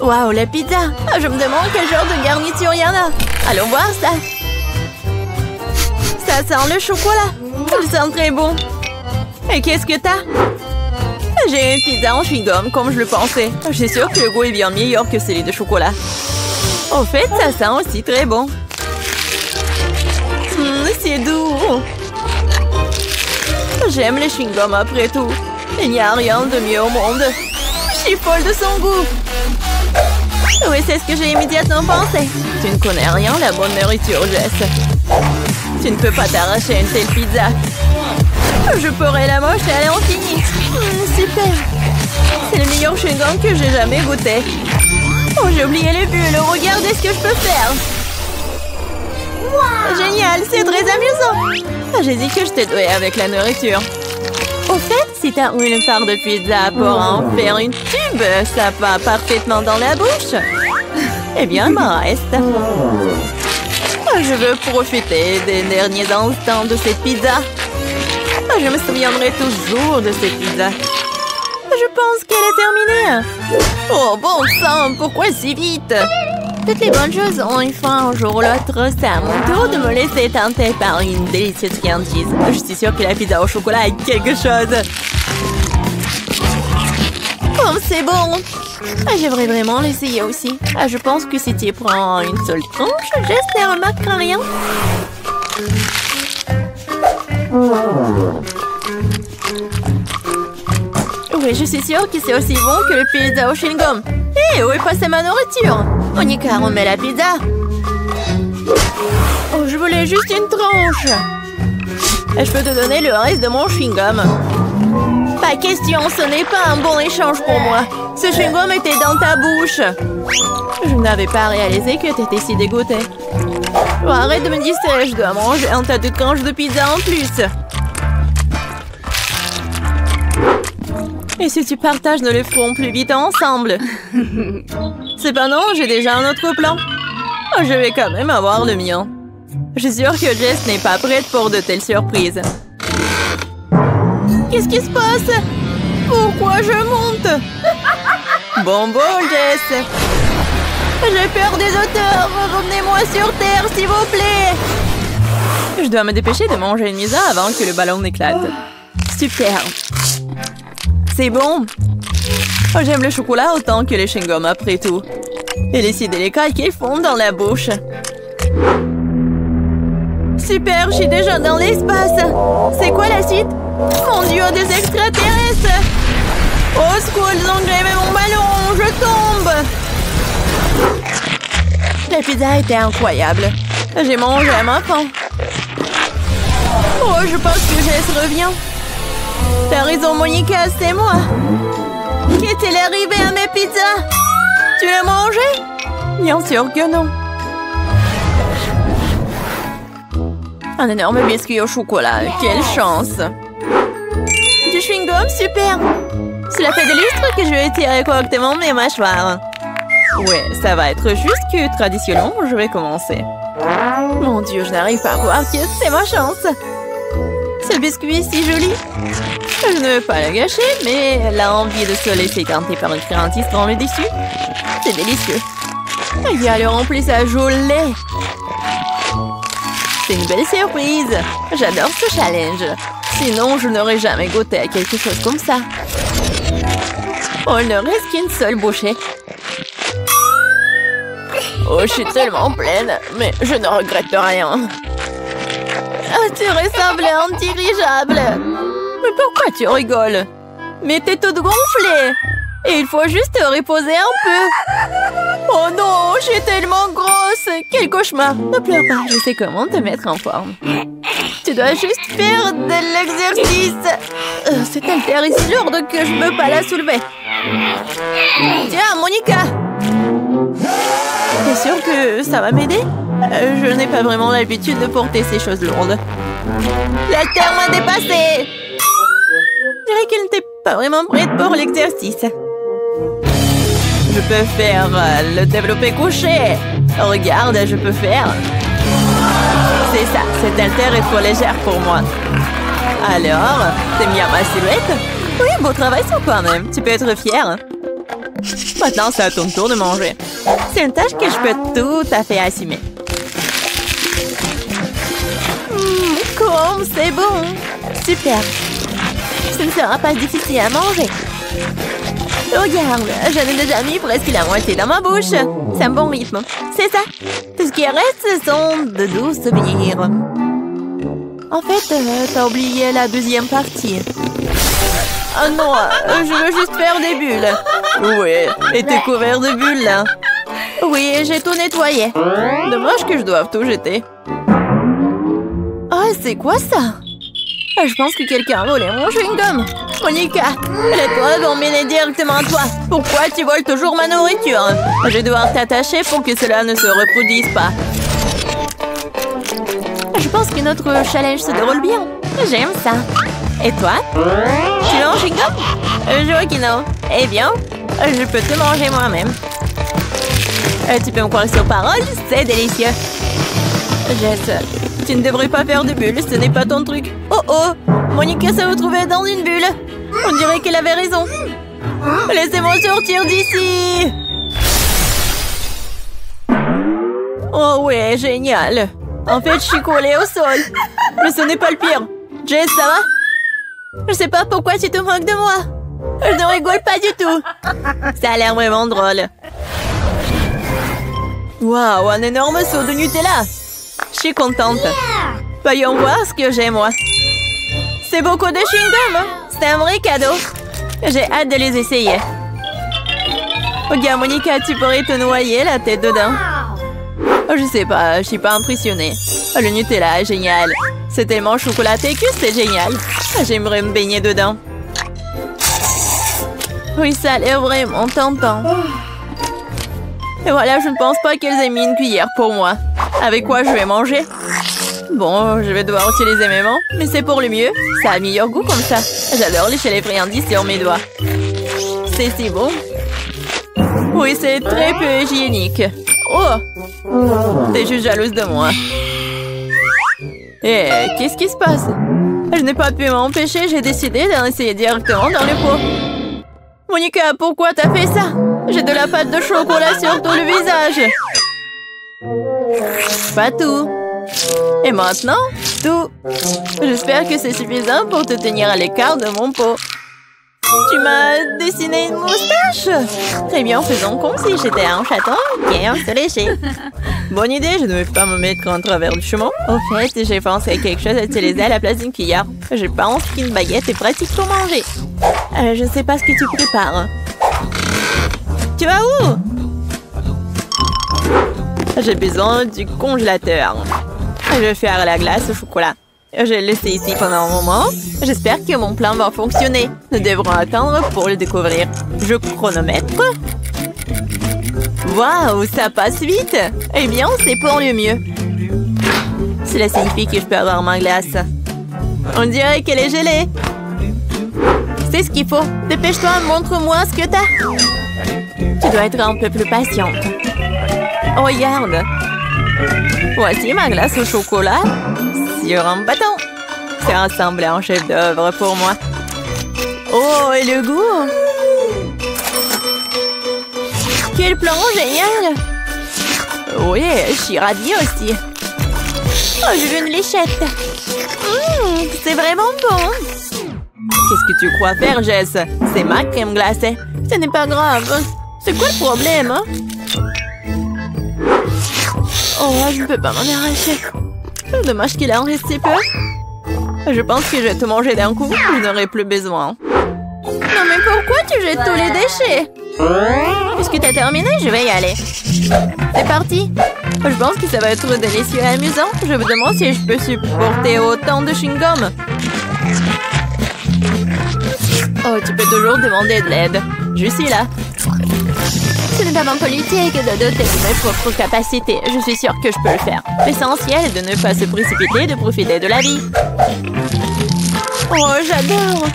Waouh, la pizza! Je me demande quel genre de garniture il y en a. Allons voir ça. Ça sent le chocolat. Ça sent très bon. Et qu'est-ce que t'as? J'ai une pizza en chewing-gum, comme je le pensais. Je suis sûre que le goût est bien meilleur que celui de chocolat. En fait, ça sent aussi très bon. C'est doux. J'aime les chewing-gums après tout. Il n'y a rien de mieux au monde. Je suis folle de son goût. Oui, c'est ce que j'ai immédiatement pensé. Tu ne connais rien de la bonne nourriture, Jess. Tu ne peux pas t'arracher une telle pizza. Je pourrais la moche et à l'infini. Super. C'est le meilleur chewing-gum que j'ai jamais goûté. Oh, j'ai oublié les bulles. Regardez ce que je peux faire. Wow. Génial, c'est très amusant. J'ai dit que je t'ai doué avec la nourriture. Au fait, si t'as une part de pizza pour en faire une tube, ça va parfaitement dans la bouche. Eh bien, il m'en reste. Je veux profiter des derniers instants de cette pizza. Je me souviendrai toujours de cette pizza. Je pense qu'elle est terminée. Oh, bon sang, pourquoi si vite? Toutes les bonnes choses ont une fin un jour ou l'autre. C'est à mon tour de me laisser tenter par une délicieuse friandise. Je suis sûre que la pizza au chocolat est quelque chose. Oh, c'est bon. J'aimerais vraiment l'essayer aussi. Je pense que si tu prends une seule tranche, Jess ne remarquera rien. Oui, je suis sûre que c'est aussi bon que le pizza au chewing-gum. Hé, où est passée ma nourriture? Monica, on met la pizza. Oh, je voulais juste une tranche. Je peux te donner le reste de mon chewing-gum. Pas question, ce n'est pas un bon échange pour moi. Ce chewing-gum était dans ta bouche. Je n'avais pas réalisé que tu étais si dégoûtée. Oh, arrête de me distraire, je dois manger un tas de tranches de pizza en plus. Et si tu partages, nous le ferons plus vite ensemble. Cependant, j'ai déjà un autre plan. Oh, je vais quand même avoir le mien. Je suis sûre que Jess n'est pas prête pour de telles surprises. Qu'est-ce qui se passe? Pourquoi je monte? Bon, Jess. J'ai peur des auteurs. Revenez-moi sur Terre, s'il vous plaît. Je dois me dépêcher de manger une pizza avant que le ballon n'éclate. Super. C'est bon. Oh, j'aime le chocolat autant que les chewing-gums après tout. Et les si délicats qu'ils font dans la bouche. Super, je suis déjà dans l'espace. C'est quoi la suite? Mon Dieu, des extraterrestres! Oh, secours, ils ont grévé mon ballon! Je tombe! La pizza était incroyable. J'ai mangé à ma faim. Oh, je pense que Jess revient. T'as raison, Monica, c'est moi. Qu'est-il arrivé à mes pizzas? Tu l'as mangé? Bien sûr que non. Un énorme biscuit au chocolat. Quelle chance! Du chewing-gum, super! Cela fait des lustres que je vais tirer correctement mes mâchoires. Ouais, ça va être juste que traditionnellement, je vais commencer. Mon Dieu, je n'arrive pas à croire que c'est ma chance. Ce biscuit est si joli. Je ne veux pas le gâcher, mais l'envie de se laisser tenter par une friandise dans le dessus, c'est délicieux. Il y a le remplissage au lait. C'est une belle surprise. J'adore ce challenge. Sinon, je n'aurais jamais goûté à quelque chose comme ça. Oh, il ne reste qu'une seule bouchée. Oh, je suis tellement pleine, mais je ne regrette rien. Ah, tu ressembles à un dirigeable. Mais pourquoi tu rigoles? Mais t'es toute gonflée. Et il faut juste te reposer un peu. Oh non, je suis tellement grosse. Quel cauchemar. Ne pleure pas, je sais comment te mettre en forme. Tu dois juste faire de l'exercice. Cette haltère est si lourde que je ne peux pas la soulever. Tiens, Monica. T'es sûre que ça va m'aider? Je n'ai pas vraiment l'habitude de porter ces choses lourdes. L'haltère m'a dépassée. Je dirais qu'elle n'était pas vraiment prête pour l'exercice. Je peux faire le développé couché. Regarde, je peux faire. C'est ça, cette haltère est trop légère pour moi. Alors, t'aimes bien ma silhouette? Oui, beau travail ça quand même. Tu peux être fière. Maintenant, c'est à ton tour de manger. C'est une tâche que je peux tout à fait assumer. Comme c'est bon. Super. Ce ne sera pas difficile à manger. Regarde, j'en ai déjà mis presque la moitié dans ma bouche. C'est un bon rythme. C'est ça. Tout ce qui reste, ce sont de doux souvenirs. En fait, t'as oublié la deuxième partie. Oh non, je veux juste faire des bulles. Oui, et t'es couvert de bulles, là. Oui, j'ai tout nettoyé. Dommage que je doive tout jeter. Oh, c'est quoi ça? Je pense que quelqu'un a volé mon chewing-gum. Monica, les preuves vont mener directement à toi. Pourquoi tu voles toujours ma nourriture? Je vais devoir t'attacher pour que cela ne se reproduise pas. Je pense que notre challenge se déroule bien. J'aime ça. Et toi? Tu veux un chewing-gum? Je vois que non. Eh bien, je peux te manger moi-même. Tu peux me croire sur parole, c'est délicieux. Jess, tu ne devrais pas faire de bulles, ce n'est pas ton truc. Oh oh, Monica s'est retrouvée dans une bulle. On dirait qu'elle avait raison. Laissez-moi sortir d'ici. Oh ouais, génial. En fait, je suis collée au sol. Mais ce n'est pas le pire. Jess, ça va? Je sais pas pourquoi tu te moques de moi. Je ne rigole pas du tout. Ça a l'air vraiment drôle. Waouh, un énorme seau de Nutella. Je suis contente. Voyons voir ce que j'ai, moi. C'est beaucoup de chewing-gum. C'est un vrai cadeau. J'ai hâte de les essayer. Regarde, Monica, tu pourrais te noyer la tête dedans. Je sais pas, je suis pas impressionnée. Le Nutella est génial. C'est tellement chocolaté que c'est génial. J'aimerais me baigner dedans. Oui, ça a l'air vraiment tentant. Et voilà, je ne pense pas qu'elles aient mis une cuillère pour moi. Avec quoi je vais manger? Bon, je vais devoir utiliser mes mains, mais c'est pour le mieux. Ça a meilleur goût comme ça. J'adore lécher les friandises sur mes doigts. C'est si bon. Oui, c'est très peu hygiénique. Oh! T'es juste jalouse de moi. Eh, qu'est-ce qui se passe? Je n'ai pas pu m'empêcher, j'ai décidé d'en essayer directement dans le pot. Monica, pourquoi t'as fait ça? J'ai de la pâte de chocolat sur tout le visage. Pas tout. Et maintenant, tout. J'espère que c'est suffisant pour te tenir à l'écart de mon pot. Tu m'as dessiné une moustache. Très bien, faisons comme si j'étais un chaton bien se lécher. Bonne idée, je ne vais pas me mettre en travers du chemin. Au fait, j'ai pensé à quelque chose à utiliser à la place d'une cuillère. Je pense qu'une baguette est pratique pour manger. Je ne sais pas ce que tu prépares. Tu vas où? J'ai besoin du congélateur. Je vais faire la glace au chocolat. Je l'ai laissé ici pendant un moment. J'espère que mon plan va fonctionner. Nous devrons attendre pour le découvrir. Je chronomètre. Waouh, ça passe vite. Eh bien, c'est pour le mieux. Cela signifie que je peux avoir ma glace. On dirait qu'elle est gelée. C'est ce qu'il faut. Dépêche-toi, montre-moi ce que t'as. Tu dois être un peu plus patiente. Regarde. Voici ma glace au chocolat sur un bâton. C'est rassemblé en chef-d'œuvre pour moi. Oh, et le goût! Quel plan génial! Oui, je suis ravie aussi. Oh, je veux une léchette. C'est vraiment bon. Qu'est-ce que tu crois faire, Jess? C'est ma crème glacée. Ce n'est pas grave. C'est quoi le problème, hein? Oh, je ne peux pas m'en arracher. Dommage qu'il en reste si peu. Je pense que je vais te manger d'un coup. Je n'aurai plus besoin. Non, mais pourquoi tu jettes tous les déchets? Puisque tu as terminé, je vais y aller. C'est parti. Je pense que ça va être délicieux et amusant. Je me demande si je peux supporter autant de chewing-gum. Oh, tu peux toujours demander de l'aide. Je suis là. Ce n'est pas mon politique de doter de mes propres capacités. Je suis sûre que je peux le faire. L'essentiel est de ne pas se précipiter et de profiter de la vie. Oh, j'adore!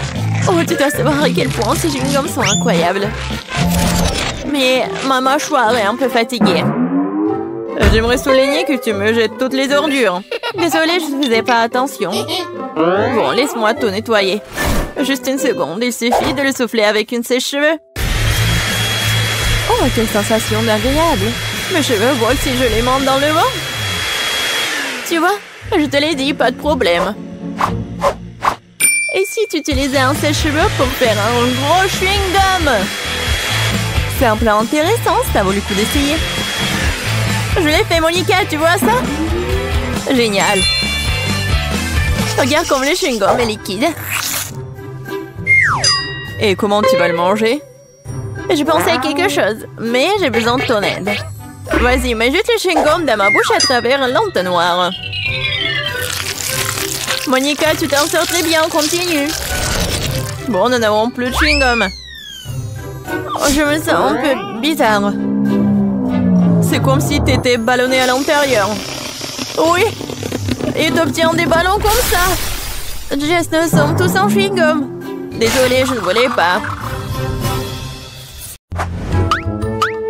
Oh, tu dois savoir à quel point ces chewing-gums sont incroyables. Mais ma mâchoire est un peu fatiguée. J'aimerais souligner que tu me jettes toutes les ordures. Désolée, je ne faisais pas attention. Bon, laisse-moi tout nettoyer. Juste une seconde, il suffit de le souffler avec une sèche-cheveux. Oh, quelle sensation agréable. Mes cheveux volent si je les monte dans le vent. Tu vois, je te l'ai dit, pas de problème. Et si tu utilisais un sèche-cheveux pour faire un gros chewing-gum? C'est un plan intéressant, ça vaut le coup d'essayer. Je l'ai fait, Monica, tu vois ça? Génial. Regarde comme le chewing-gum est liquide. Et comment tu vas le manger? Je pensais à quelque chose, mais j'ai besoin de ton aide. Vas-y, mets juste le chewing-gum dans ma bouche à travers l'entonnoir. Monica, tu t'en sors très bien, continue. Bon, nous n'avons plus de chewing-gum. Oh, je me sens un peu bizarre. C'est comme si t'étais ballonné à l'intérieur. Oui, et t'obtiens des ballons comme ça. Jess, nous sommes tous en chewing-gum. Désolée, je ne voulais pas.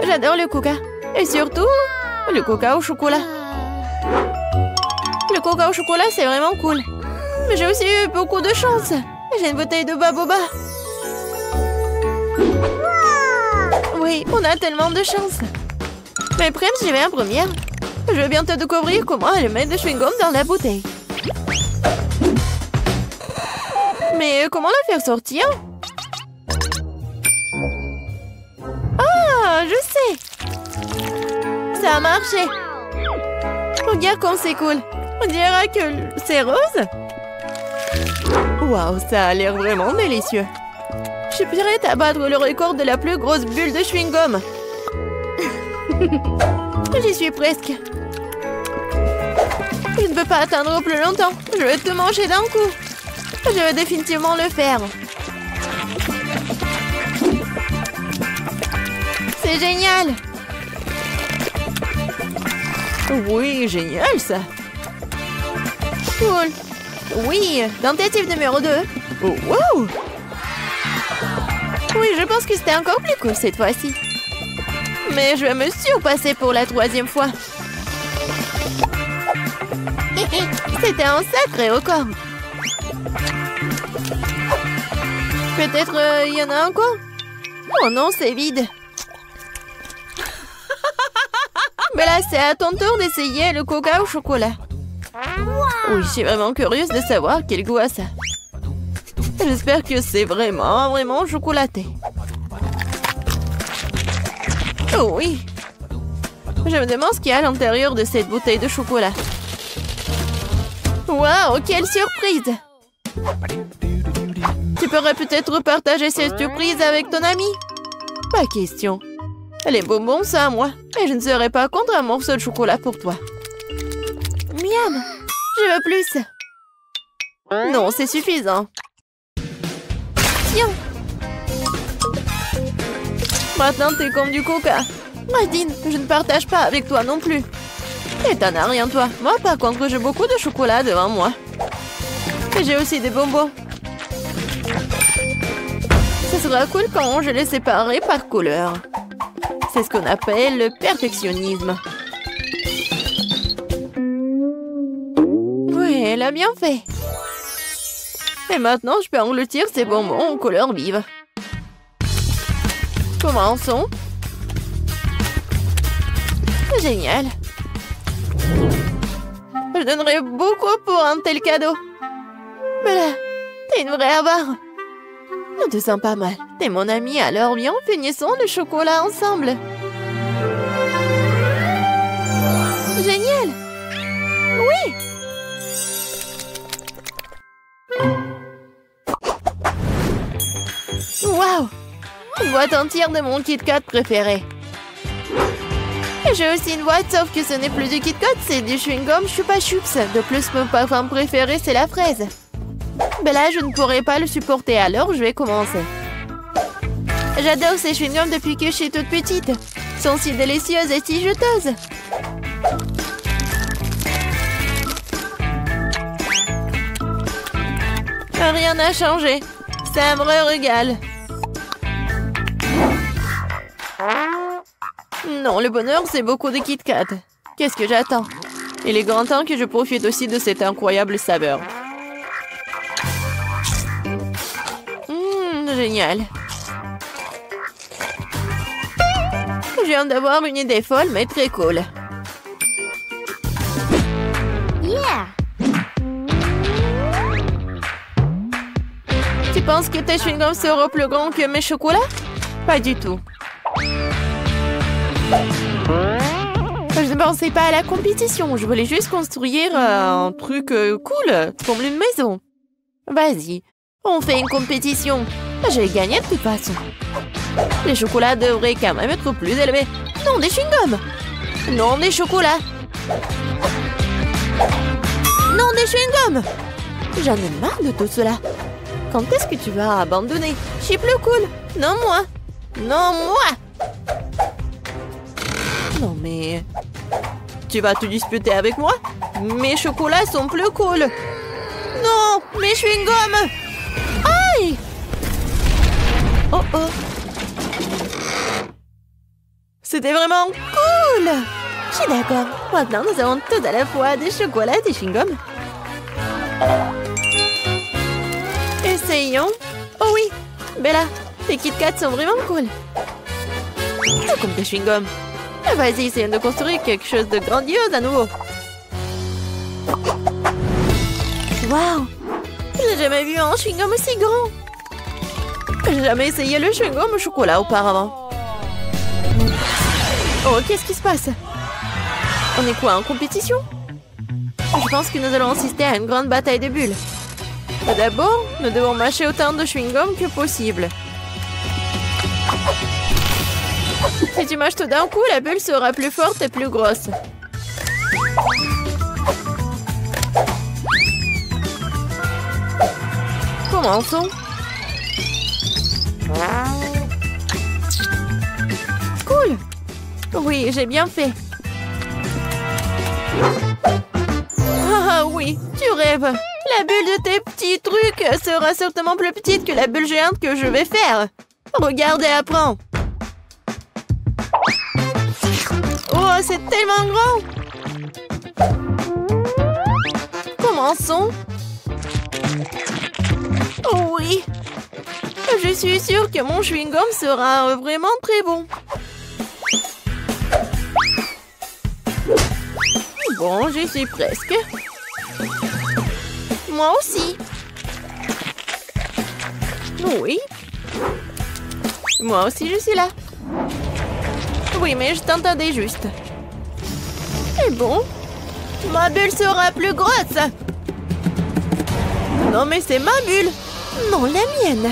J'adore le coca. Et surtout, le coca au chocolat. Le coca au chocolat, c'est vraiment cool. Mais j'ai aussi eu beaucoup de chance. J'ai une bouteille de baboba. Oui, on a tellement de chance. Mais Prem, j'y vais en première. Je vais bientôt découvrir comment elle met le chewing-gum dans la bouteille. Mais comment la faire sortir? Ah, je sais. Ça a marché. Regarde comme c'est cool. On dirait que c'est rose. Waouh, ça a l'air vraiment délicieux. Je suis prête à battre le record de la plus grosse bulle de chewing-gum. J'y suis presque. Je ne peux pas attendre plus longtemps. Je vais tout manger d'un coup. Je vais définitivement le faire. C'est génial. Oui, génial ça. Cool. Oui, tentative numéro 2. Oh, wow. Oui, je pense que c'était encore plus cool cette fois-ci. Mais je vais me surpasser pour la 3e fois. C'était un sacré record. Peut-être il y en a encore. Oh non, c'est vide. Mais là, c'est à ton tour d'essayer le coca au chocolat. Oui, je suis vraiment curieuse de savoir quel goût a ça. J'espère que c'est vraiment chocolaté. Oh oui. Je me demande ce qu'il y a à l'intérieur de cette bouteille de chocolat. Waouh, quelle surprise! Tu pourrais peut-être partager cette surprise avec ton ami? Pas question. Les bonbons, c'est à moi. Et je ne serai pas contre un morceau de chocolat pour toi. Miam! Je veux plus. Non, c'est suffisant. Tiens. Maintenant, t'es comme du coca. Nadine, je ne partage pas avec toi non plus. Et t'en as rien, toi. Moi, par contre, j'ai beaucoup de chocolat devant moi. Et j'ai aussi des bonbons. Ce sera cool quand je les séparerai par couleur. C'est ce qu'on appelle le perfectionnisme. Oui, elle a bien fait. Et maintenant, je peux engloutir ces bonbons en couleur vive. Commençons. Génial. Je donnerais beaucoup pour un tel cadeau. Mais là, t'es une vraie avare. On te sent pas mal. T'es mon ami, alors viens, finissons le chocolat ensemble. Génial. Oui. Waouh. Une boîte entière de mon Kit Kat préféré. Et j'ai aussi une boîte, sauf que ce n'est plus du Kit Kat, c'est du chewing-gum Chupa Chups. De plus, mon parfum préféré, c'est la fraise. Ben là, je ne pourrai pas le supporter, alors je vais commencer. J'adore ces chewing-gums depuis que je suis toute petite. Ils sont si délicieuses et si juteuses. Rien n'a changé. C'est un vrai régal. Non, le bonheur, c'est beaucoup de Kit Kat. Qu'est-ce que j'attends? Il est grand temps que je profite aussi de cette incroyable saveur. Génial. Je viens d'avoir une idée folle, mais très cool. Yeah! Tu penses que tes chewing-gums seront plus grands que mes chocolats? Pas du tout. Je ne pensais pas à la compétition. Je voulais juste construire un truc cool, comme une maison. Vas-y, on fait une compétition. Je vais gagner de toute façon. Les chocolats devraient quand même être plus élevés. Non, des chewing-gums. Non, des chocolats. Non, des chewing-gums. J'en ai marre de tout cela. Quand est-ce que tu vas abandonner? Je suis plus cool. Non, moi. Non, moi. Non, mais... Tu vas te disputer avec moi? Mes chocolats sont plus cool. Non, mes chewing-gums. Aïe! Oh oh. C'était vraiment cool. Je suis d'accord. Maintenant, nous avons tout à la fois des chocolats et des chewing-gums. Essayons. Oh oui, Bella, tes Kit Kats sont vraiment cool. Tout comme tes chewing-gums. Vas-y, essayons de construire quelque chose de grandiose à nouveau. Waouh! Je n'ai jamais vu un chewing-gum aussi grand. J'ai jamais essayé le chewing-gum au chocolat auparavant. Oh, qu'est-ce qui se passe? On est quoi, en compétition? Je pense que nous allons assister à une grande bataille de bulles. D'abord, nous devons mâcher autant de chewing-gum que possible. Si tu mâches tout d'un coup, la bulle sera plus forte et plus grosse. Commençons. Cool. Oui, j'ai bien fait. Ah oui, tu rêves. La bulle de tes petits trucs sera certainement plus petite que la bulle géante que je vais faire. Regarde et apprends. Oh, c'est tellement grand. Commençons. Oh oui. Je suis sûre que mon chewing-gum sera vraiment très bon. Bon, j'y suis presque. Moi aussi. Oui. Moi aussi, je suis là. Oui, mais je t'entendais juste. C'est bon. Ma bulle sera plus grosse. Non, mais c'est ma bulle. Non, la mienne.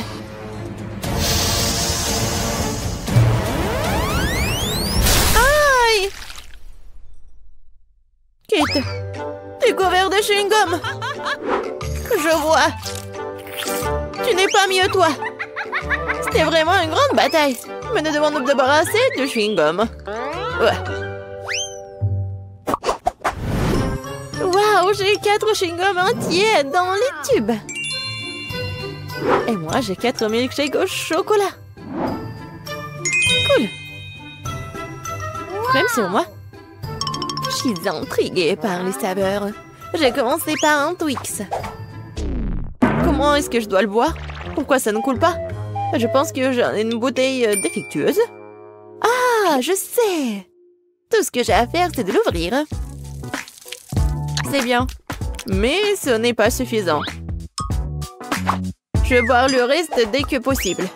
Aïe! Kate, t'es couvert de chewing-gum. Je vois. Tu n'es pas mieux, toi. C'était vraiment une grande bataille. Mais nous devons nous débarrasser de chewing-gum. Ouais. Waouh, j'ai 4 chewing-gums entiers dans les tubes. Et moi, j'ai 4 milkshakes au chocolat. Cool. Même sur moi. Je suis intriguée par les saveurs. J'ai commencé par un Twix. Comment est-ce que je dois le boire? Pourquoi ça ne coule pas? Je pense que j'ai une bouteille défectueuse. Ah, je sais. Tout ce que j'ai à faire, c'est de l'ouvrir. C'est bien. Mais ce n'est pas suffisant. Je vais boire le reste dès que possible.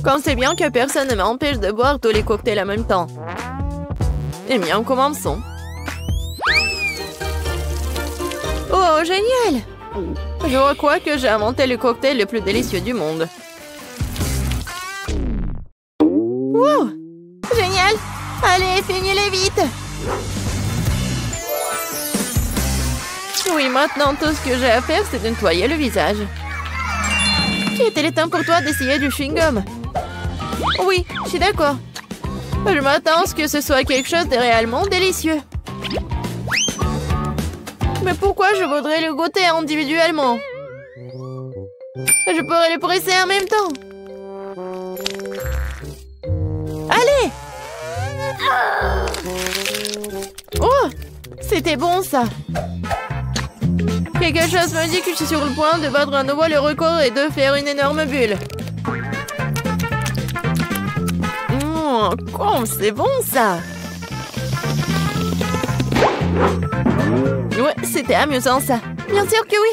Comme c'est bien que personne ne m'empêche de boire tous les cocktails en même temps. Eh bien, commençons. Oh, génial! Je crois que j'ai inventé le cocktail le plus délicieux du monde. Wow! Génial! Allez, finis-les vite! Oui, maintenant, tout ce que j'ai à faire, c'est de nettoyer le visage. Il est temps pour toi d'essayer du chewing-gum. Oui, je suis d'accord. Je m'attends à ce que ce soit quelque chose de réellement délicieux. Mais pourquoi je voudrais le goûter individuellement? Je pourrais le presser en même temps. Allez! Oh! C'était bon, ça. Quelque chose me dit que je suis sur le point de battre à nouveau le record et de faire une énorme bulle. Oh, quoi, c'est bon ça! Ouais, c'était amusant ça. Bien sûr que oui.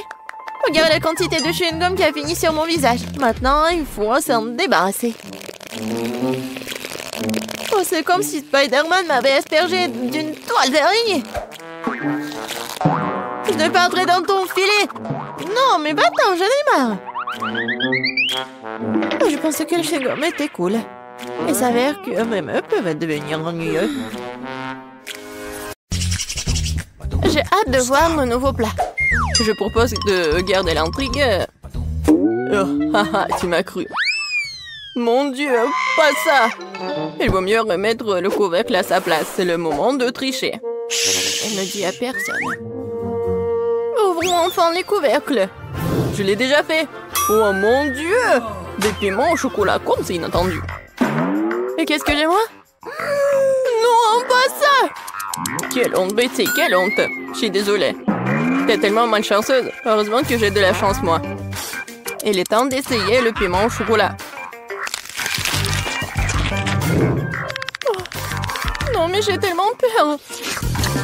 Regarde la quantité de chewing-gum qui a fini sur mon visage. Maintenant, il faut s'en débarrasser. Oh, c'est comme si Spider-Man m'avait aspergé d'une toile d'araignée. Je perdrai dans ton filet. Non, mais va-t'en, j'en ai marre. Oh, je pensais que le chewing-gum était cool. Il s'avère que même eux peuvent devenir ennuyeux. J'ai hâte de voir mon nouveau plat. Je propose de garder l'intrigue. Oh, haha, tu m'as cru. Mon Dieu, pas ça! Il vaut mieux remettre le couvercle à sa place. C'est le moment de tricher. Elle ne dit à personne. Ouvrons enfin les couvercles. Je l'ai déjà fait. Oh mon Dieu! Des piments au chocolat comme c'est inattendu. Et qu'est-ce que j'ai moi? Non, pas ça! Quelle honte, Betty, quelle honte! Je suis désolée. T'es tellement malchanceuse. Heureusement que j'ai de la chance, moi. Il est temps d'essayer le piment au chocolat. Oh. Non, mais j'ai tellement peur.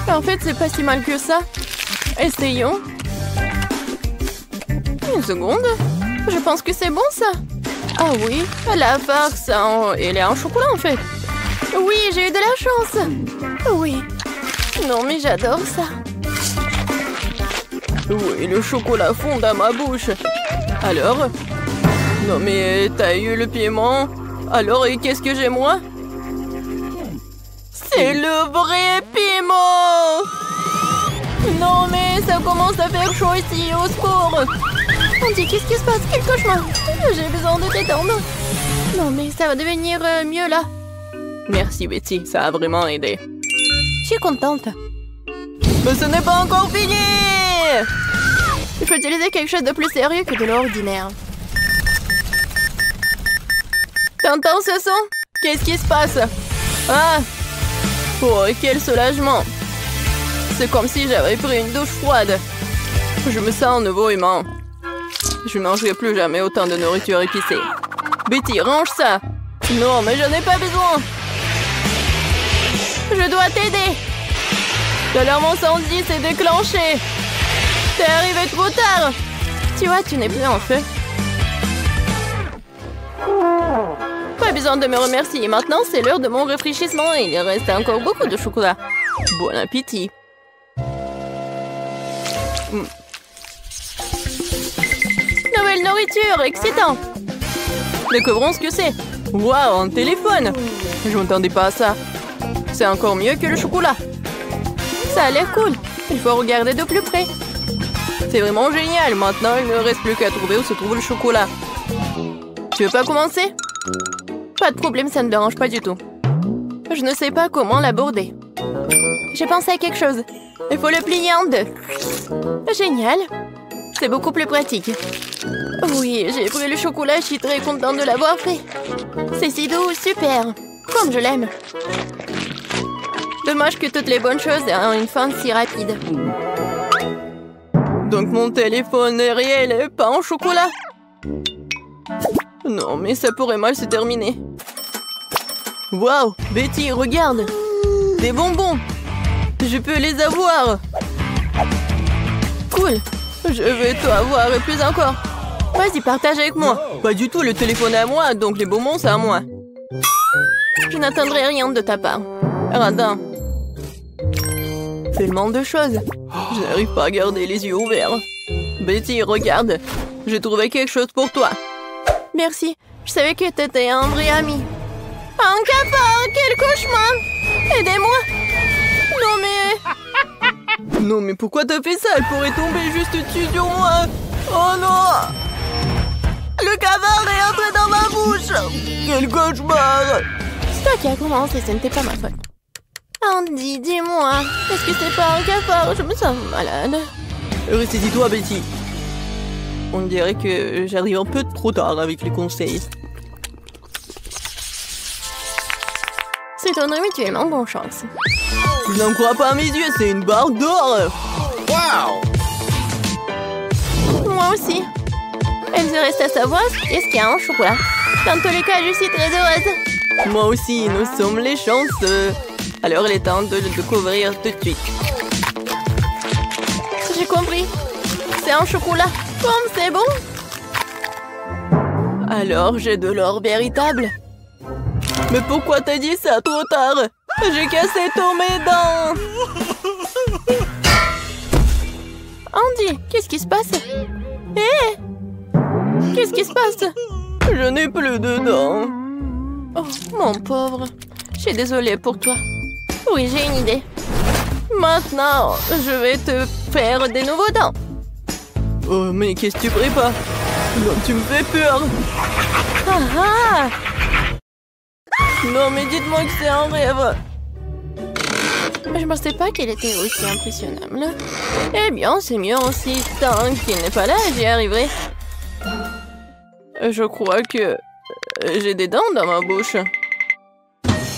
En fait, c'est pas si mal que ça. Essayons. Une seconde. Je pense que c'est bon, ça. Ah oui, la farce, elle est en chocolat, en fait. Oui, j'ai eu de la chance. Oui. Non, mais j'adore ça. Oui, le chocolat fond dans ma bouche. Alors? Non, mais t'as eu le piment. Alors, et qu'est-ce que j'ai, moi? C'est le vrai piment! Non, mais ça commence à faire chaud ici, au secours! On dit, qu'est-ce qui se passe? Quel cauchemar! J'ai besoin de t'étendre. Non, mais ça va devenir mieux, là. Merci, Betty, ça a vraiment aidé. Je suis contente. Mais ce n'est pas encore fini! Il faut utiliser quelque chose de plus sérieux que de l'ordinaire. T'entends ce son? Qu'est-ce qui se passe? Ah! Oh, quel soulagement! C'est comme si j'avais pris une douche froide. Je me sens nouveau humain. Je ne mangerai plus jamais autant de nourriture épicée. Betty, range ça! Non, mais je n'ai pas besoin! Je dois t'aider! L'alarme incendie s'est déclenchée! T'es arrivé trop tard! Tu vois, tu n'es plus en feu. Pas besoin de me remercier. Maintenant, c'est l'heure de mon rafraîchissement et il reste encore beaucoup de chocolat. Bon appétit! Nouvelle nourriture, excitant! Découvrons ce que c'est. Waouh, un téléphone! Je m'attendais pas à ça. C'est encore mieux que le chocolat. Ça a l'air cool. Il faut regarder de plus près. C'est vraiment génial. Maintenant, il ne reste plus qu'à trouver où se trouve le chocolat. Tu veux pas commencer? Pas de problème, ça ne me dérange pas du tout. Je ne sais pas comment l'aborder. J'ai pensé à quelque chose. Il faut le plier en deux. Génial. C'est beaucoup plus pratique. Oui, j'ai pris le chocolat, je suis très contente de l'avoir fait. C'est si doux, super. Comme je l'aime. Dommage que toutes les bonnes choses aient une fin si rapide. Donc mon téléphone est réel et pas en chocolat? Non, mais ça pourrait mal se terminer. Waouh, Betty, regarde. Des bonbons. Je peux les avoir. Cool. Je vais tout avoir et plus encore. Vas-y, partage avec moi. Pas du tout, le téléphone est à moi, donc les bonbons, c'est à moi. Je n'attendrai rien de ta part. Radin. Tellement de choses. Je n'arrive pas à garder les yeux ouverts. Betty, regarde. J'ai trouvé quelque chose pour toi. Merci. Je savais que t'étais un vrai ami. Un cafard, quel cauchemar! Aidez-moi! Non mais... Non mais pourquoi t'as fait ça? Elle pourrait tomber juste dessus sur moi. Oh non! Le cafard est entré dans ma bouche! Quel cauchemar! C'est toi qui as commencé, ce n'était pas ma faute. Andy, dis-moi, est-ce que c'est pas un cafard? Je me sens malade. Ressaisis-toi, Betty. On dirait que j'arrive un peu trop tard avec les conseils. C'est ton mutuellement bonne chance. Je n'en crois pas à mes yeux, c'est une barre d'or. Wow! Moi aussi. Elle se reste à savoir qu'est-ce qu'il y a en chocolat. Dans tous les cas, je suis très heureuse. Moi aussi, nous sommes les chanceux. Alors, il est temps de le découvrir tout de suite. J'ai compris. C'est un chocolat. Comme c'est bon. Alors, j'ai de l'or véritable. Mais pourquoi t'as dit ça trop tard? J'ai cassé tous mes dents. Andy, qu'est-ce qui se passe? Hé! Qu'est-ce qui se passe? Je n'ai plus de dents. Oh, mon pauvre. Je suis désolée pour toi. Oui, j'ai une idée. Maintenant, je vais te faire des nouveaux dents. Oh, mais qu'est-ce que tu prépares? Non, tu me fais peur. Ah ah! Non, mais dites-moi que c'est un rêve. Je ne pensais pas qu'elle était aussi impressionnable. Eh bien, c'est mieux aussi. Tant qu'il n'est pas là, j'y arriverai. Je crois que j'ai des dents dans ma bouche.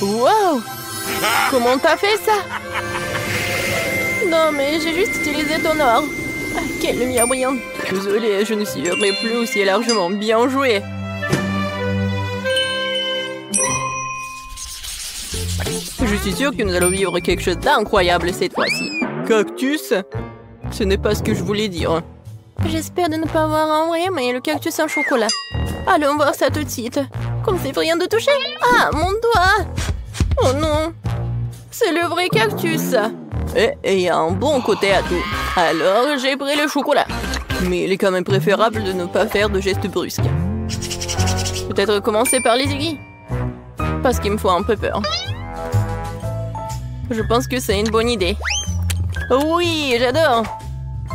Wow! Comment t'as fait ça? Non, mais j'ai juste utilisé ton or. Ah, quelle lumière brillante. Désolée, je ne serai plus aussi largement. Bien joué. Je suis sûre que nous allons vivre quelque chose d'incroyable cette fois-ci. Cactus? Ce n'est pas ce que je voulais dire. J'espère de ne pas voir en vrai, mais le cactus en chocolat. Allons voir ça tout de suite. Comme c'est rien de toucher. Ah, mon doigt! Oh non! C'est le vrai cactus. Et il y a un bon côté à tout. Alors, j'ai pris le chocolat. Mais il est quand même préférable de ne pas faire de gestes brusques. Peut-être commencer par les aiguilles. Parce qu'il me faut un peu peur. Je pense que c'est une bonne idée. Oui, j'adore.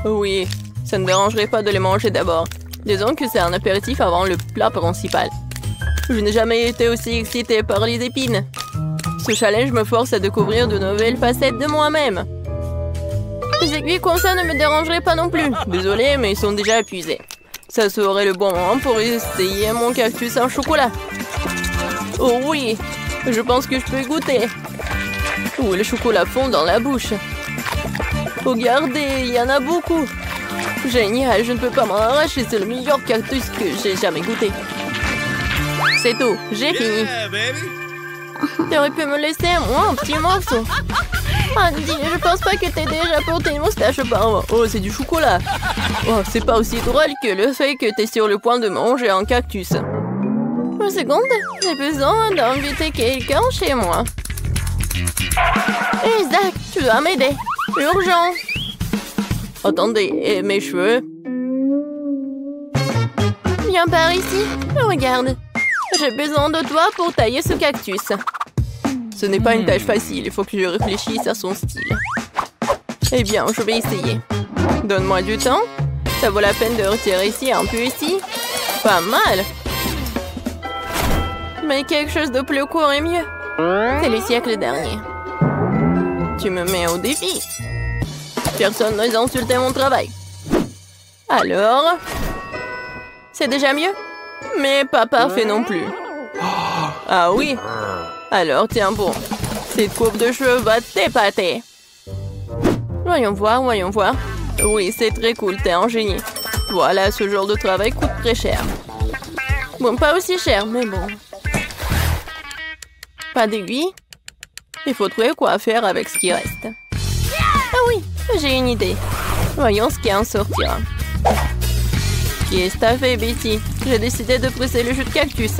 Oui, ça ne dérangerait pas de les manger d'abord. Disons que c'est un apéritif avant le plat principal. Je n'ai jamais été aussi excitée par les épines. Ce challenge me force à découvrir de nouvelles facettes de moi-même. Les aiguilles comme ça ne me dérangeraient pas non plus. Désolée, mais ils sont déjà épuisés. Ça serait le bon moment pour essayer mon cactus en chocolat. Oh oui, je pense que je peux goûter. Oh, le chocolat fond dans la bouche. Regardez, il y en a beaucoup. Génial, je ne peux pas m'en arracher. C'est le meilleur cactus que j'ai jamais goûté. C'est tout, j'ai fini. T'aurais pu me laisser, moi, un petit morceau. Andy, je pense pas que t'aies déjà porté une moustache auparavant. Oh, c'est du chocolat. Oh, c'est pas aussi drôle que le fait que t'es sur le point de manger un cactus. Une seconde, j'ai besoin d'inviter quelqu'un chez moi. Hé, Zach, tu dois m'aider. Urgent. Attendez, et mes cheveux? Viens par ici. Regarde. J'ai besoin de toi pour tailler ce cactus. Ce n'est pas une tâche facile. Il faut que je réfléchisse à son style. Eh bien, je vais essayer. Donne-moi du temps. Ça vaut la peine de retirer ici, un peu ici. Pas mal. Mais quelque chose de plus court est mieux. C'est le siècle dernier. Tu me mets au défi. Personne n'ose insulter mon travail. Alors? C'est déjà mieux? Mais pas parfait non plus. Ah oui? Alors tiens bon. Cette coupe de cheveux va t'épater. Voyons voir, voyons voir. Oui, c'est très cool, t'es un génie. Voilà, ce genre de travail coûte très cher. Bon, pas aussi cher, mais bon. Pas d'aiguille? Il faut trouver quoi faire avec ce qui reste. Ah oui, j'ai une idée. Voyons ce qui en sortira. Qu'est-ce que t'as fait, Betty? J'ai décidé de presser le jus de cactus.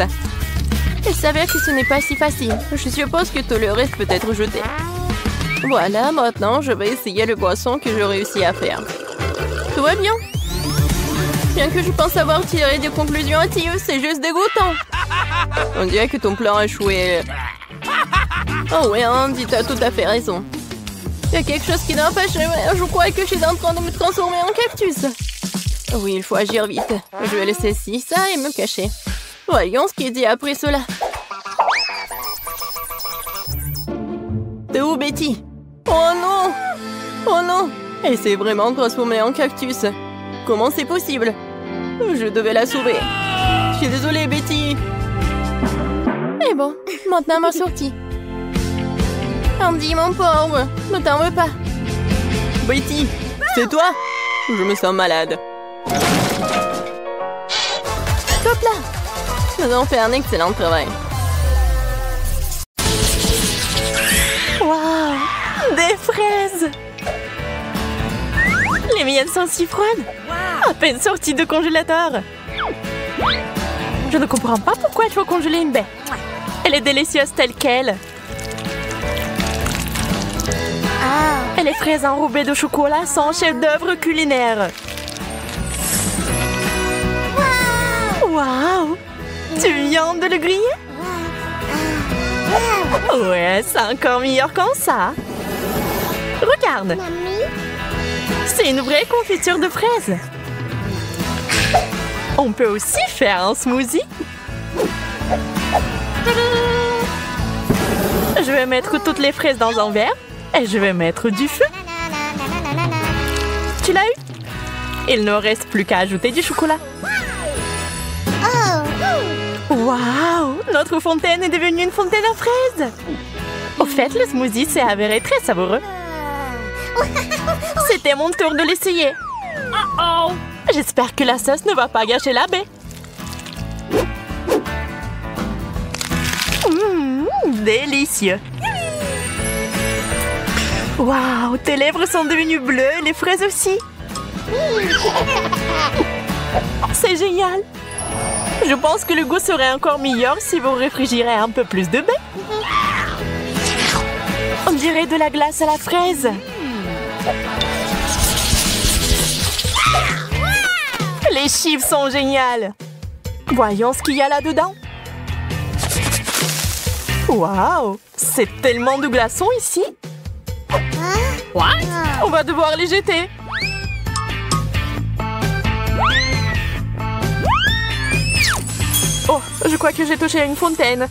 Il s'avère que ce n'est pas si facile. Je suppose que tout le reste peut être jeté. Voilà, maintenant, je vais essayer le boisson que je réussis à faire. Tout va bien. Bien que je pense avoir tiré des conclusions hâtives, c'est juste dégoûtant. On dirait que ton plan a échoué. Oh oui, Andy, t'as tout à fait raison. Il y a quelque chose qui n'empêche. Je crois que je suis en train de me transformer en cactus. Oui, il faut agir vite. Je vais laisser ci, ça et me cacher. Voyons ce qui est dit après cela. T'es où, Betty? Oh non! Oh non! Elle s'est vraiment transformée en cactus. Comment c'est possible? Je devais la sauver. Je suis désolée, Betty. Et bon, maintenant ma sortie. Andy, mon pauvre, ne t'en veux pas. Betty, c'est toi? Je me sens malade. Hop là! Nous avons fait un excellent travail. Waouh! Des fraises! Les miennes sont si froides! À peine sorties de congélateur! Je ne comprends pas pourquoi il faut congeler une baie. Elle est délicieuse telle qu'elle. Et les fraises enrobées de chocolat sont un chef-d'œuvre culinaire. Waouh! Tu viens de le griller? Ouais, c'est encore meilleur qu'en ça. Regarde! C'est une vraie confiture de fraises. On peut aussi faire un smoothie. Je vais mettre toutes les fraises dans un verre et je vais mettre du feu. Tu l'as eu? Il ne reste plus qu'à ajouter du chocolat. Waouh! Notre fontaine est devenue une fontaine à fraises. Au fait, le smoothie s'est avéré très savoureux. C'était mon tour de l'essayer. J'espère que la sauce ne va pas gâcher la baie. Délicieux. Waouh, tes lèvres sont devenues bleues, les fraises aussi. C'est génial. Je pense que le goût serait encore meilleur si vous réfrigérez un peu plus de baie. On dirait de la glace à la fraise. Les chips sont géniales. Voyons ce qu'il y a là-dedans. Waouh, c'est tellement de glaçons ici. On va devoir les jeter. Oh, je crois que j'ai touché à une fontaine.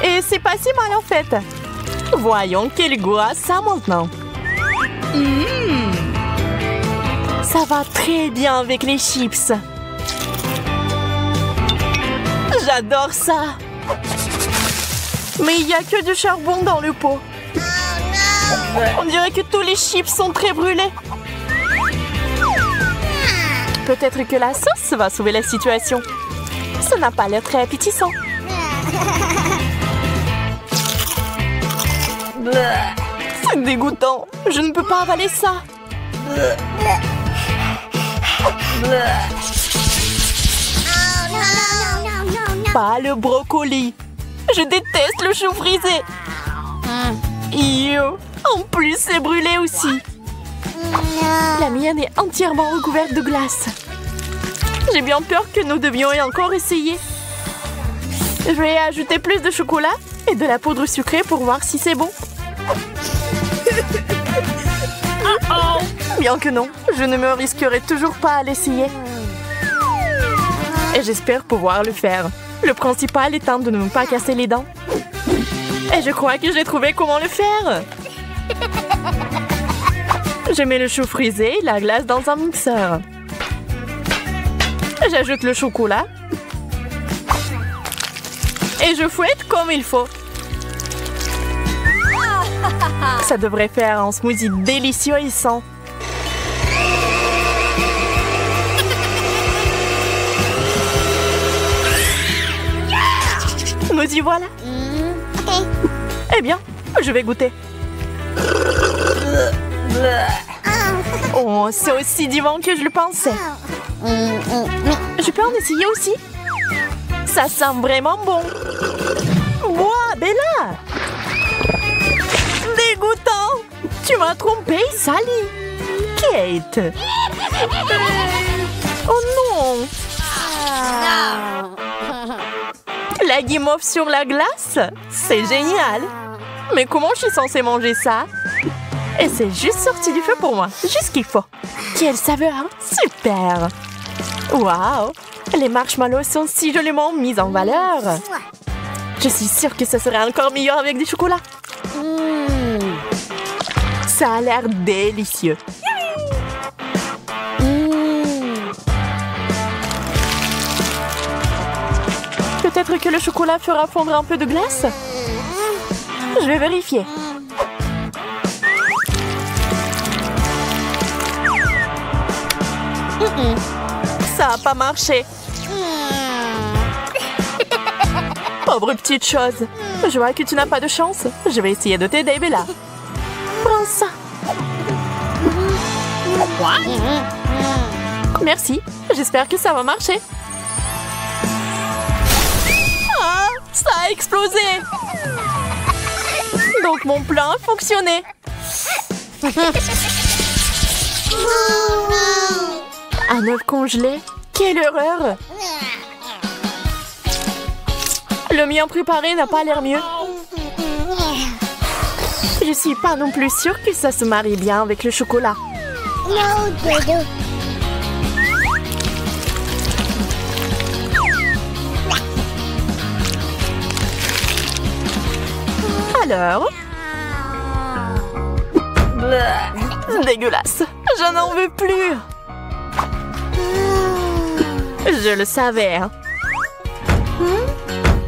Et c'est pas si mal en fait. Voyons quel goût a ça maintenant. Ça va très bien avec les chips. J'adore ça. Mais il n'y a que du charbon dans le pot. On dirait que tous les chips sont très brûlés. Peut-être que la sauce va sauver la situation. Ça n'a pas l'air très appétissant. C'est dégoûtant. Je ne peux pas avaler ça. Pas le brocoli. Je déteste le chou frisé. Yo. En plus, c'est brûlé aussi. La mienne est entièrement recouverte de glace. J'ai bien peur que nous devions encore essayer. Je vais ajouter plus de chocolat et de la poudre sucrée pour voir si c'est bon. Bien que non, je ne me risquerai toujours pas à l'essayer. Et j'espère pouvoir le faire. Le principal étant de ne pas casser les dents. Et je crois que j'ai trouvé comment le faire. Je mets le chou frisé et la glace dans un mixeur. J'ajoute le chocolat. Et je fouette comme il faut. Ça devrait faire un smoothie délicieux et sain. Nous y voilà. Eh bien, je vais goûter. Oh, c'est aussi divin que je le pensais. Je peux en essayer aussi. Ça sent vraiment bon. Wow, Bella! Dégoûtant! Tu m'as trompé, Sally. Kate! Oh non! La guimauve sur la glace? C'est génial! Mais comment je suis censée manger ça? Et c'est juste sorti du feu pour moi. Juste ce qu'il faut. Quelle saveur! Super! Waouh! Les marshmallows sont si joliment mis en valeur. Je suis sûre que ce serait encore meilleur avec du chocolat. Ça a l'air délicieux. Peut-être que le chocolat fera fondre un peu de glace? Je vais vérifier. Ça n'a pas marché. Pauvre petite chose. Je vois que tu n'as pas de chance. Je vais essayer de t'aider, Bella. Prends ça. Merci. J'espère que ça va marcher. Ah, ça a explosé. Donc mon plan a fonctionné. Un œuf congelé. Quelle horreur. Le mien préparé n'a pas l'air mieux. Je suis pas non plus sûre que ça se marie bien avec le chocolat. Alors? Dégueulasse. Je n'en veux plus. Je le savais.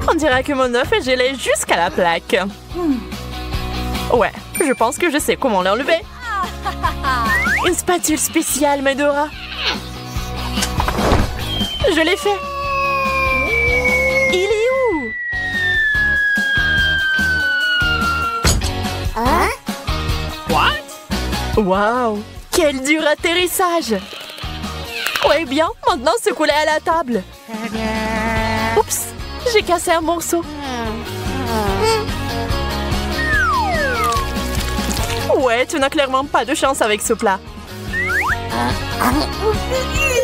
On dirait que mon œuf est gelé jusqu'à la plaque. Ouais, je pense que je sais comment l'enlever. Une spatule spéciale m'aidera. Je l'ai fait. Il est où? Wow, quel dur atterrissage! Ouais, bien, maintenant secoue-la à la table. Oups, j'ai cassé un morceau. Ouais, tu n'as clairement pas de chance avec ce plat.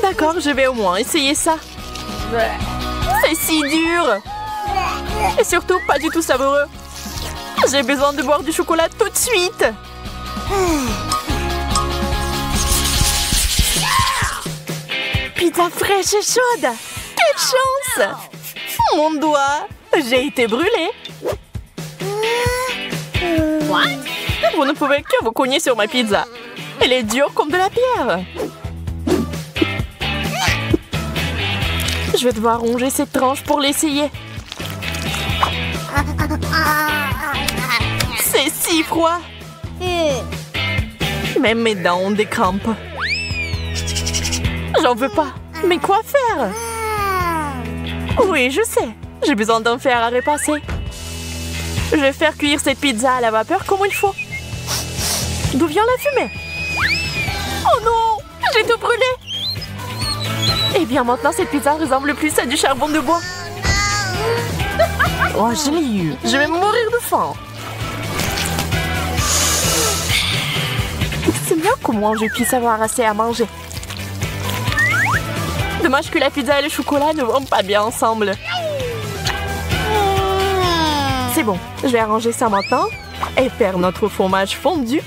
D'accord, je vais au moins essayer ça. C'est si dur! Et surtout, pas du tout savoureux. J'ai besoin de boire du chocolat tout de suite. Pizza fraîche et chaude. Quelle chance! Mon doigt! J'ai été brûlée. Vous ne pouvez que vous cogner sur ma pizza. Elle est dure comme de la pierre. Je vais devoir ronger cette tranche pour l'essayer. C'est si froid. Même mes dents ont des crampes. J'en veux pas. Mais quoi faire? Oui, je sais. J'ai besoin d'un fer à repasser. Je vais faire cuire cette pizza à la vapeur comme il faut. D'où vient la fumée? Oh non! J'ai tout brûlé! Eh bien, maintenant, cette pizza ressemble plus à du charbon de bois. Oh, je l'ai eu. Je vais mourir de faim. C'est bien qu'au moins je puisse avoir assez à manger. Dommage que la pizza et le chocolat ne vont pas bien ensemble. C'est bon, je vais arranger ça maintenant et faire notre fromage fondu.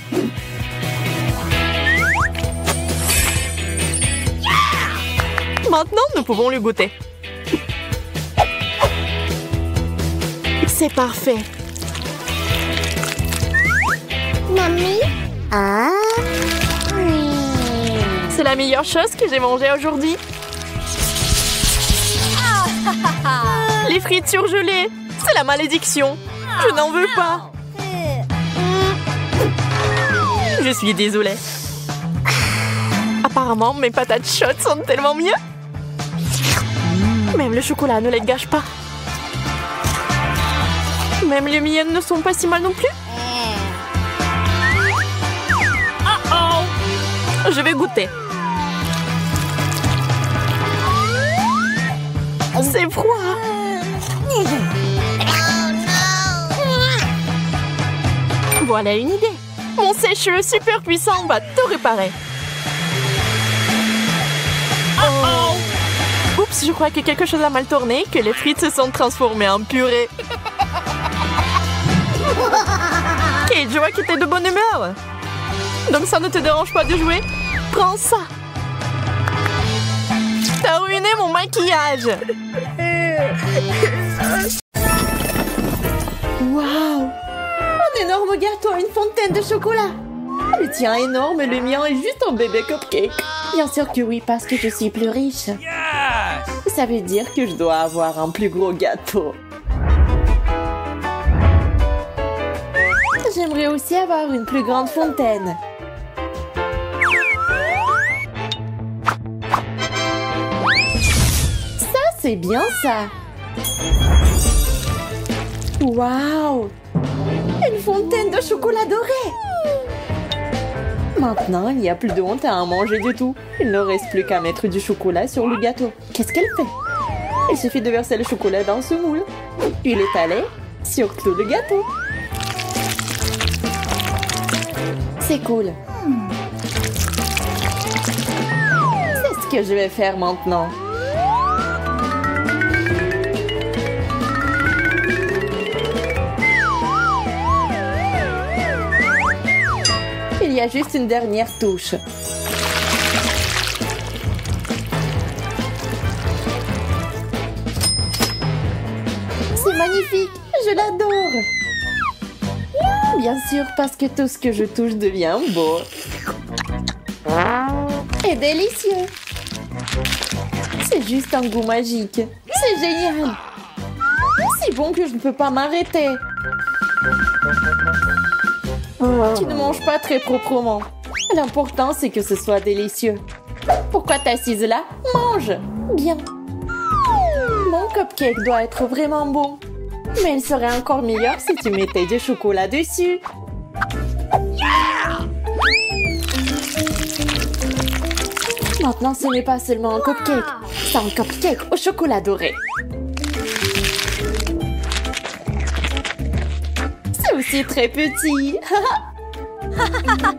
Maintenant, nous pouvons le goûter. C'est parfait. Mamie? Ah? C'est la meilleure chose que j'ai mangée aujourd'hui. Les frites surgelées, c'est la malédiction. Je n'en veux pas. Je suis désolée. Apparemment, mes patates chaudes sont tellement mieux. Même le chocolat ne les gâche pas. Même les miennes ne sont pas si mal non plus. Je vais goûter. C'est froid. Voilà une idée. Mon sèche-cheveux super puissant va tout réparer. Oups, je crois que quelque chose a mal tourné et que les frites se sont transformées en purée. Kate, je vois que t'es de bonne humeur. Donc ça ne te dérange pas de jouer? Prends ça. T'as ruiné mon maquillage. Waouh! Un énorme gâteau à une fontaine de chocolat. Le tien est énorme et le mien est juste un bébé cupcake. Bien sûr que oui, parce que je suis plus riche. Ça veut dire que je dois avoir un plus gros gâteau. J'aimerais aussi avoir une plus grande fontaine. c'est bien ça. Waouh! Une fontaine de chocolat doré! Maintenant, il n'y a plus de honte à en manger du tout. Il ne reste plus qu'à mettre du chocolat sur le gâteau. Qu'est-ce qu'elle fait? Il suffit de verser le chocolat dans ce moule. Puis l'étaler sur tout le gâteau. C'est cool. C'est ce que je vais faire maintenant. Il y a juste une dernière touche. C'est magnifique, je l'adore. Bien sûr, parce que tout ce que je touche devient beau. Et délicieux. C'est juste un goût magique. C'est génial. C'est bon que je ne peux pas m'arrêter. Tu ne manges pas très proprement. L'important, c'est que ce soit délicieux. Pourquoi t'assises là? Mange! Bien. Mon cupcake doit être vraiment bon. Mais il serait encore meilleur si tu mettais du chocolat dessus. Maintenant, ce n'est pas seulement un cupcake. C'est un cupcake au chocolat doré. C'est aussi très petit.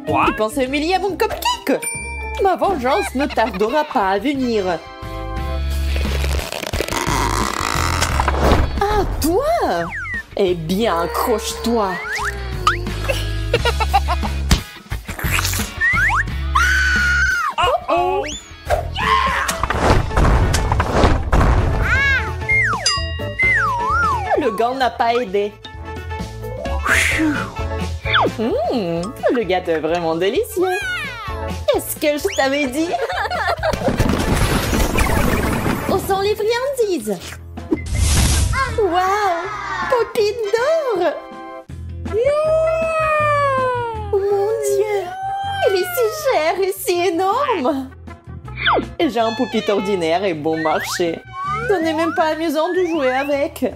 Tu penses humilier à mon cupcake? Ma vengeance ne tardera pas à venir. Ah, toi? Eh bien, accroche-toi. Oh! Le gant n'a pas aidé. Le gâteau est vraiment délicieux. Qu'est-ce que je t'avais dit? Où sont les friandises? Waouh! Poppy d'or! Oh mon Dieu! Il est si cher et si énorme! J'ai un Poppy ordinaire et bon marché. Ce n'est même pas amusant de jouer avec.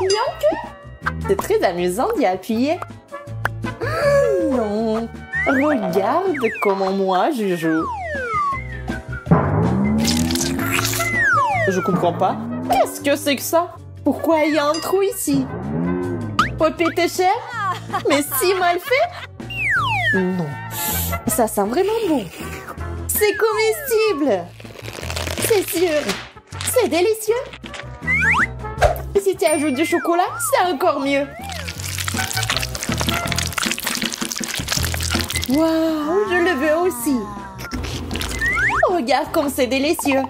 Bien que c'est très amusant d'y appuyer. Non, regarde comment moi je joue. Je comprends pas. Qu'est-ce que c'est que ça? Pourquoi il y a un trou ici? Poppy t'es cher? Mais si mal fait? Non, ça sent vraiment bon. C'est comestible. C'est sûr. C'est délicieux. Si tu ajoutes du chocolat, c'est encore mieux. Waouh, je le veux aussi. Regarde comme c'est délicieux.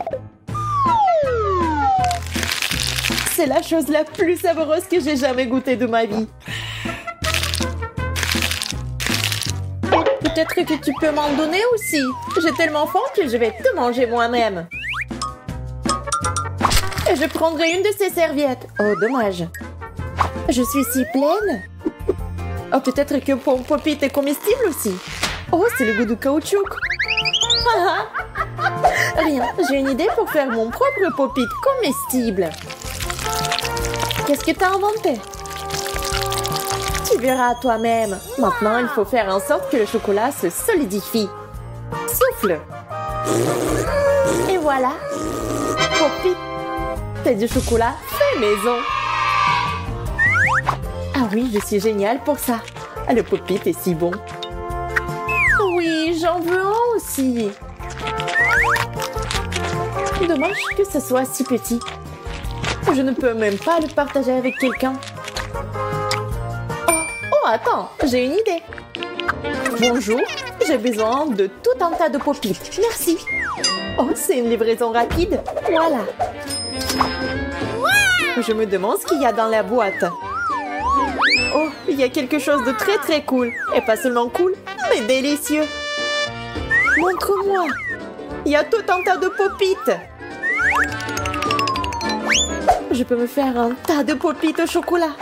C'est la chose la plus savoureuse que j'ai jamais goûtée de ma vie. Peut-être que tu peux m'en donner aussi. J'ai tellement faim que je vais te manger moi-même. Et je prendrai une de ces serviettes. Oh, dommage. Je suis si pleine. Oh, peut-être que pour Poppy est comestible aussi. Oh, c'est le goût du caoutchouc. Rien, j'ai une idée pour faire mon propre Poppy comestible. Qu'est-ce que t'as inventé? Tu verras toi-même. Maintenant, il faut faire en sorte que le chocolat se solidifie. Souffle. Et voilà. Poppy. C'est du chocolat fait maison. Ah oui, je suis géniale pour ça. Le Poppy est si bon. Oui, j'en veux un aussi. Dommage que ce soit si petit. Je ne peux même pas le partager avec quelqu'un. Oh, attends, j'ai une idée. Bonjour, j'ai besoin de tout un tas de Poppy. Merci. Oh, c'est une livraison rapide. Voilà. Je me demande ce qu'il y a dans la boîte. Oh, il y a quelque chose de très très cool. Et pas seulement cool, mais délicieux. Montre-moi. Il y a tout un tas de Pop-It. Je peux me faire un tas de Pop-It au chocolat.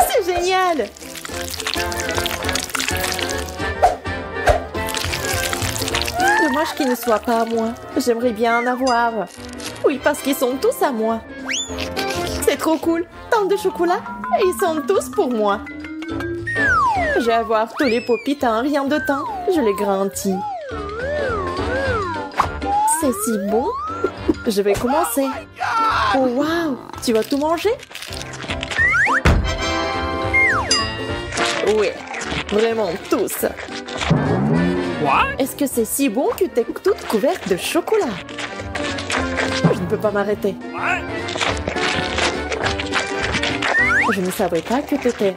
C'est génial. qu'ils ne soient pas à moi. J'aimerais bien en avoir. Oui, parce qu'ils sont tous à moi. C'est trop cool. Tant de chocolat. Et ils sont tous pour moi. Je vais avoir tous les Poppy en rien de temps. Je les garantis. C'est si bon. Je vais commencer. Oh, waouh! Tu vas tout manger? Oui, vraiment tous. Est-ce que c'est si bon que t'es toute couverte de chocolat? Je ne peux pas m'arrêter. Je ne savais pas que t'étais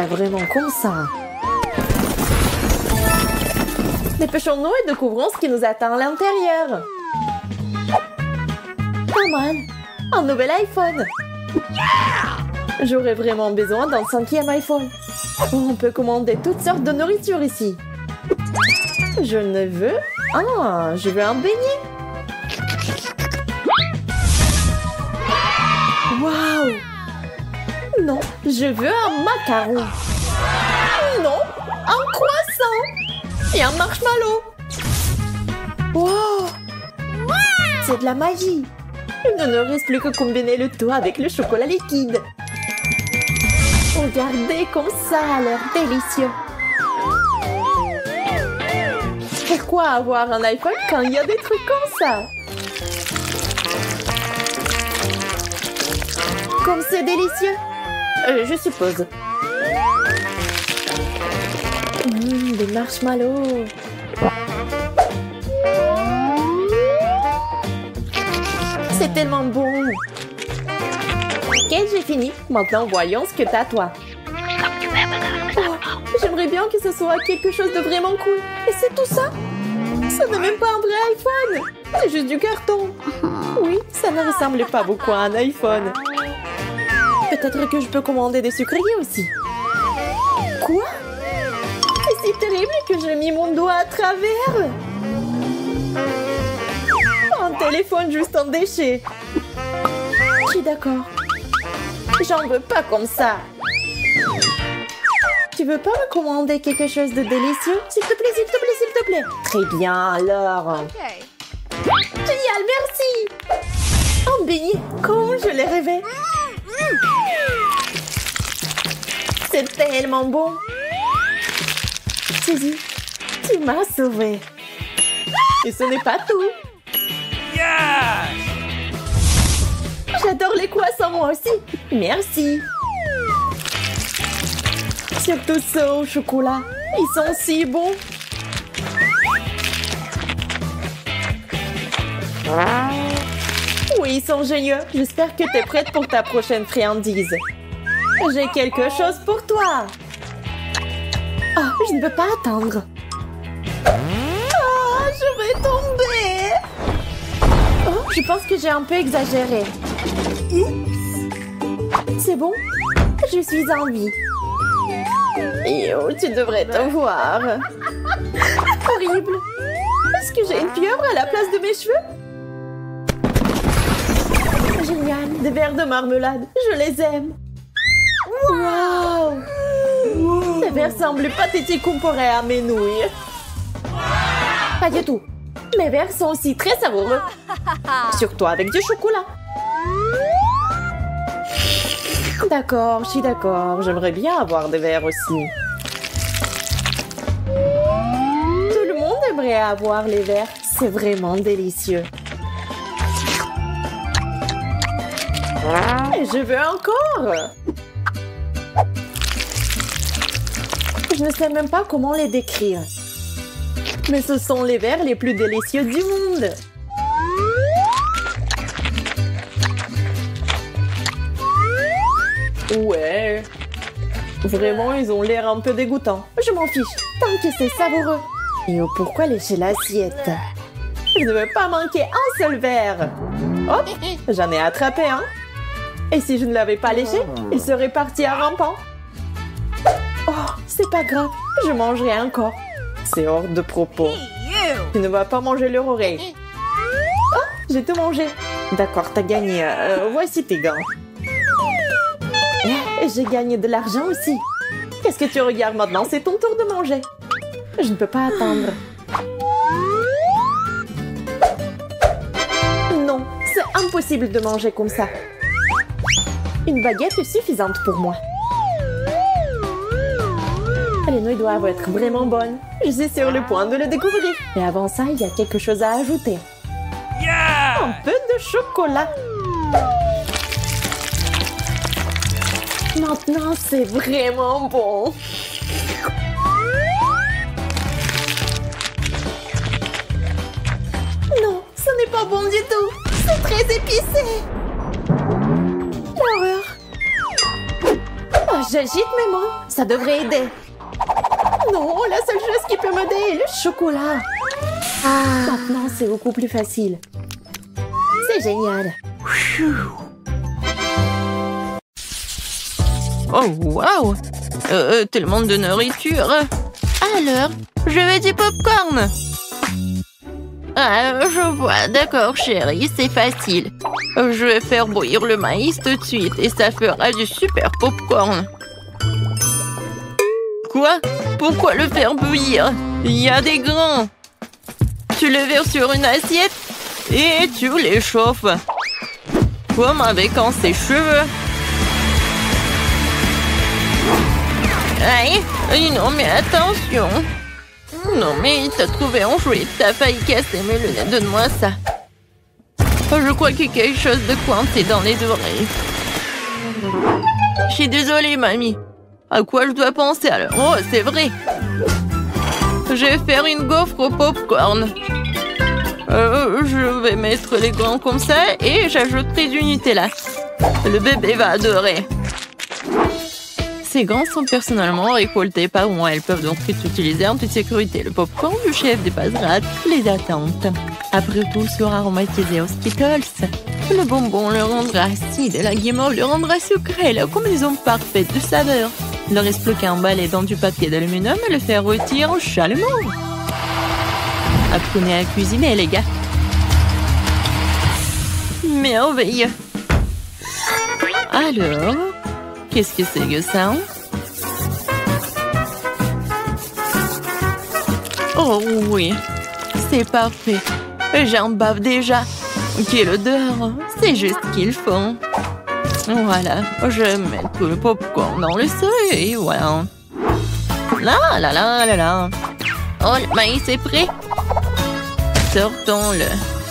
vraiment comme ça. Dépêchons-nous et découvrons ce qui nous attend à l'intérieur. Pas mal. Un nouvel iPhone. J'aurais vraiment besoin d'un 5e iPhone. On peut commander toutes sortes de nourriture ici. Je ne veux... Ah, je veux un beignet. Waouh! Non, je veux un macaron. Non, un croissant. Et un marshmallow. Wow! C'est de la magie. Il ne nous reste plus que combiner le tout avec le chocolat liquide. Regardez comme ça a l'air délicieux. Pourquoi avoir un iPhone quand il y a des trucs comme ça? Comme c'est délicieux. Je suppose. Des marshmallows. C'est tellement bon. Ok, j'ai fini. Maintenant, voyons ce que t'as, toi. Oh, j'aimerais bien que ce soit quelque chose de vraiment cool. Et c'est tout ça? Ça n'est même pas un vrai iPhone. C'est juste du carton. Oui, ça ne ressemble pas beaucoup à un iPhone. Peut-être que je peux commander des sucreries aussi. Quoi? C'est si terrible que j'ai mis mon doigt à travers. Un téléphone juste en déchet. Je suis d'accord. J'en veux pas comme ça. Tu veux pas me commander quelque chose de délicieux? S'il te plaît, s'il te plaît, s'il te plaît. Très bien, alors. Génial, merci. Un beignet, comme je l'ai rêvé. C'est tellement bon. Suzy, tu m'as sauvée. Et ce n'est pas tout. J'adore les croissants, moi aussi. Merci. Surtout ceux au chocolat. Ils sont si bons. Oui, ils sont géniaux. J'espère que tu es prête pour ta prochaine friandise. J'ai quelque chose pour toi. Oh, je ne peux pas attendre. Oh, je vais tomber. Oh, je pense que j'ai un peu exagéré. C'est bon? Je suis en vie. Yo, tu devrais te voir. Horrible. Est-ce que j'ai une pieuvre à la place de mes cheveux? Génial, des verres de marmelade. Je les aime. Wow! Ces verres semblent pathétiques comparés à mes nouilles. Pas du tout. Mes verres sont aussi très savoureux. Surtout avec du chocolat. D'accord, je suis d'accord. J'aimerais bien avoir des verres aussi. Tout le monde aimerait avoir les verres. C'est vraiment délicieux. Et je veux encore. Je ne sais même pas comment les décrire. Mais ce sont les verres les plus délicieux du monde. Ouais. Vraiment, ils ont l'air un peu dégoûtants. Je m'en fiche, tant que c'est savoureux. Et pourquoi lécher l'assiette? Je ne veux pas manquer un seul verre. Hop, j'en ai attrapé un. Et si je ne l'avais pas léché, il serait parti à rampant. Oh, c'est pas grave, je mangerai encore. C'est hors de propos. Tu ne vas pas manger leur oreille. Oh, j'ai tout mangé. D'accord, t'as gagné. Voici tes gants. J'ai gagné de l'argent aussi. Qu'est-ce que tu regardes maintenant? C'est ton tour de manger. Je ne peux pas attendre. impossible de manger comme ça. Une baguette est suffisante pour moi. Les nouilles doivent être vraiment bonnes. Je suis sur le point de le découvrir. Mais avant ça, il y a quelque chose à ajouter. Un peu de chocolat. Maintenant, c'est vraiment bon. Non, ce n'est pas bon du tout. C'est très épicé. L'horreur. Oh, j'agite mes mains. Ça devrait aider. Non, la seule chose qui peut m'aider est le chocolat. Maintenant, c'est beaucoup plus facile. C'est génial. Oh, wow! Tellement de nourriture. Alors, je veux du popcorn. Ah, je vois. D'accord, chérie, c'est facile. Je vais faire bouillir le maïs tout de suite et ça fera du super popcorn. Quoi? Pourquoi le faire bouillir? Il y a des grains. Tu le verses sur une assiette et tu les chauffes. Comme avec un sèche-cheveux. Aïe, non mais attention. Non mais t'as trouvé un jouet, t'as failli casser mes lunettes, donne-moi ça. Je crois qu'il y a quelque chose de coincé dans les oreilles. Je suis désolée, mamie. À quoi je dois penser alors? Oh, c'est vrai. Je vais faire une gaufre au popcorn. Je vais mettre les grains comme ça et j'ajouterai du Nutella. Le bébé va adorer. Ces grains sont personnellement récoltés par moi. Elles peuvent donc être utilisées en toute sécurité. Le popcorn du chef dépassera toutes les attentes. Après tout, il sera aromatisé aux Skittles. Le bonbon le rendra acide et la guimauve le rendra sucré. La combinaison parfaite de saveurs. Il ne reste plus qu'à emballer dans du papier d'aluminium et le faire rôtir chalumeau. Apprenez à cuisiner, les gars. Merveilleux. Alors, qu'est-ce que c'est que ça? Oh oui, c'est parfait. J'en bave déjà. Quelle odeur. C'est juste ce qu'il faut. Voilà, je vais mettre le popcorn dans le seuil et voilà. Là, là, là, là, là. Oh, le maïs est prêt. Sortons-le.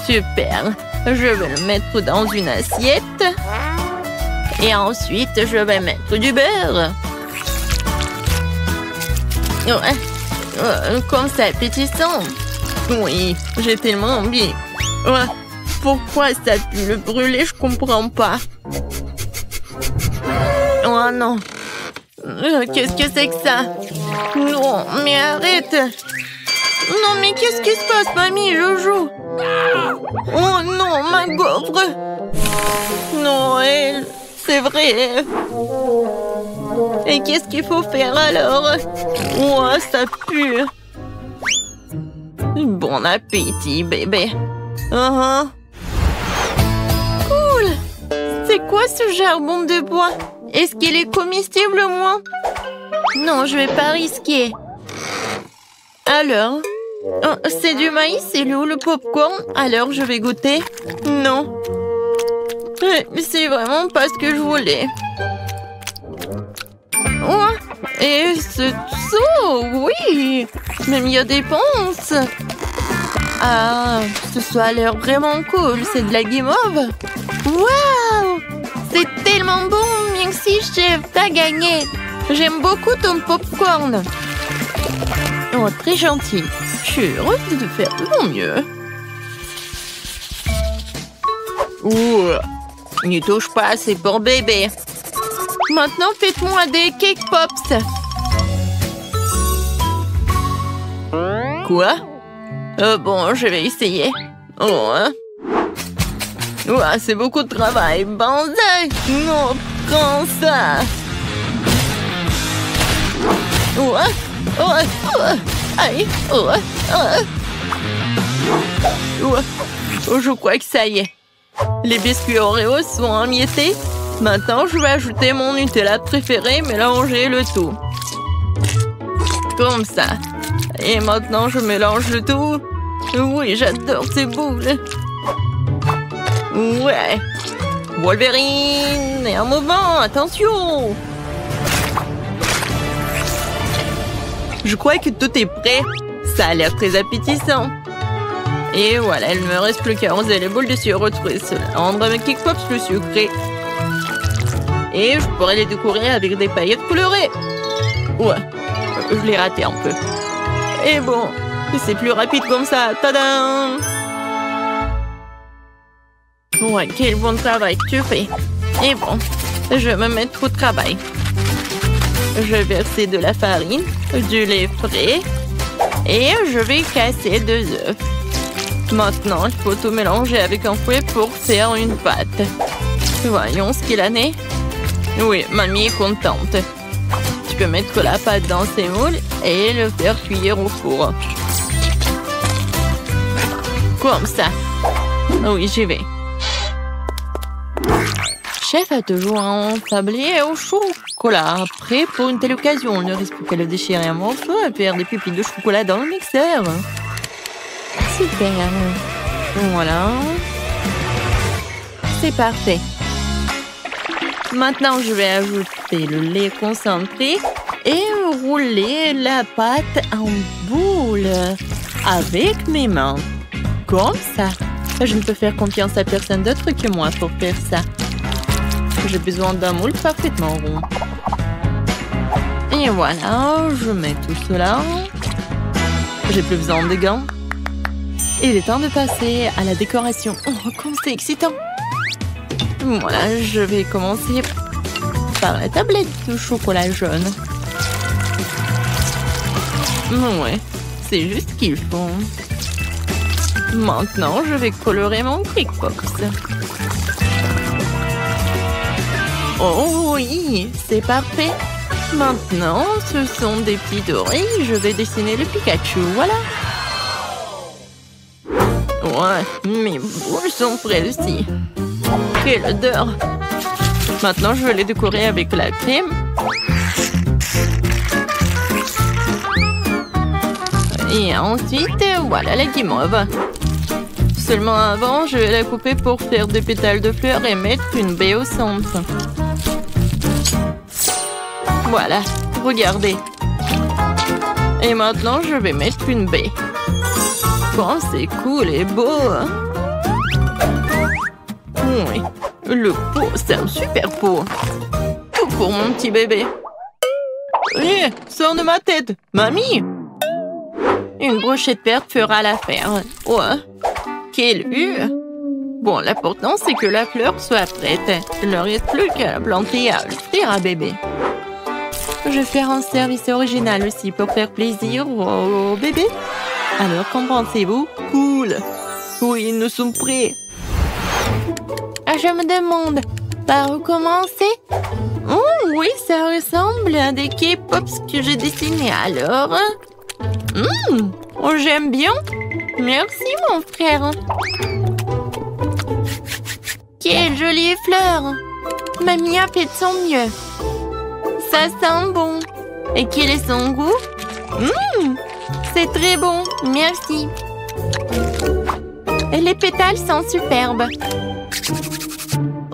Super. Je vais le mettre dans une assiette. Et ensuite, je vais mettre du beurre. Comme ça, appétissant. Oui, j'ai tellement envie. Pourquoi ça pue le brûler? Je comprends pas. Oh non. Qu'est-ce que c'est que ça? Non, mais arrête. Non, mais qu'est-ce qui se passe, mamie? Je joue. Oh non, ma gaufre. Non, elle... C'est vrai. Et qu'est-ce qu'il faut faire alors? Oh, ça pue. Bon appétit, bébé. Cool. C'est quoi ce charbon de bois? Est-ce qu'il est comestible, moi? Non, je vais pas risquer. Alors? Oh, c'est du maïs, c'est où le popcorn? Alors, je vais goûter. Non. C'est vraiment pas ce que je voulais. Oh, et ce saut, oui. Même il y a des ponces. Ah, ce a l'air vraiment cool. C'est de la guimauve. Waouh! C'est tellement bon. Merci, chef. T'as gagné. J'aime beaucoup ton popcorn. Oh, très gentil. Je suis heureuse de faire de mon mieux. Ouh. N'y touche pas, c'est pour bébé. Maintenant, faites-moi des cake pops. Quoi? Bon, je vais essayer. Oh, hein? Ouah, c'est beaucoup de travail. Banzai! Non, prends ça. Ouah, ouah, ouah. Aïe, ouah, ouah. Ouah. Oh, je crois que ça y est. Les biscuits Oreo sont émiettés. Maintenant, je vais ajouter mon Nutella préféré, mélanger le tout. Comme ça. Et maintenant, je mélange le tout. Oui, j'adore ces boules. Ouais. Wolverine, et un mouvement, attention. Je crois que tout est prêt. Ça a l'air très appétissant. Et voilà, il ne me reste plus qu'à arroser les boules de sirop retrouver cela. Rendre mes Kik Pops plus sucré. Et je pourrais les décorer avec des paillettes colorées. Ouais, je l'ai raté un peu. Et bon, c'est plus rapide comme ça. Tadam! Ouais, quel bon travail que tu fais. Et bon, je vais me mettre au travail. Je vais verser de la farine, du lait frais et je vais casser 2 œufs. Maintenant, il faut tout mélanger avec un fouet pour faire une pâte. Voyons ce qu'il en est. Oui, mamie est contente. Tu peux mettre la pâte dans ces moules et le faire cuire au four. Comme ça. Oui, j'y vais. Chef a toujours un tablier au chocolat. Prêt pour une telle occasion. Il ne reste plus qu'à le déchirer un morceau et faire des pupilles de chocolat dans le mixeur. Super. Voilà. C'est parfait. Maintenant, je vais ajouter le lait concentré et rouler la pâte en boule avec mes mains. Comme ça. Je ne peux faire confiance à personne d'autre que moi pour faire ça. J'ai besoin d'un moule parfaitement rond. Et voilà, je mets tout cela. J'ai plus besoin de gants. Il est temps de passer à la décoration. Oh, comme c'est excitant! Voilà, je vais commencer par la tablette de chocolat jaune. Ouais, c'est juste ce qu'il faut. Maintenant, je vais colorer mon Kik Pops. Oh oui, c'est parfait. Maintenant, ce sont des petits dorés. Je vais dessiner le Pikachu, voilà. Ouais, mes boules sont prêtes aussi. Quelle odeur! Maintenant, je vais les décorer avec la crème. Et ensuite, voilà la guimauve. Seulement avant, je vais la couper pour faire des pétales de fleurs et mettre une baie au centre. Voilà, regardez. Et maintenant, je vais mettre une baie. Oh, c'est cool et beau. Oui, le pot, c'est un super pot. Tout pour mon petit bébé. Hé, sors de ma tête, mamie. Une brochette verte fera l'affaire. Ouais, quelle vue. Bon, l'important, c'est que la fleur soit prête. Il ne reste plus qu'à la planter à offrir à bébé. Je vais faire un service original aussi pour faire plaisir au bébé. Alors, qu'en pensez-vous? Cool. Oui, nous sommes prêts. Je me demande, par où commencer? Oh oui, ça ressemble à des Kik Pops que j'ai dessinés alors. Oh, j'aime bien. Merci, mon frère. Quelle jolie fleur. Mamie a fait de son mieux. Ça sent bon. Et quel est son goût? C'est très bon. Merci. Et les pétales sont superbes.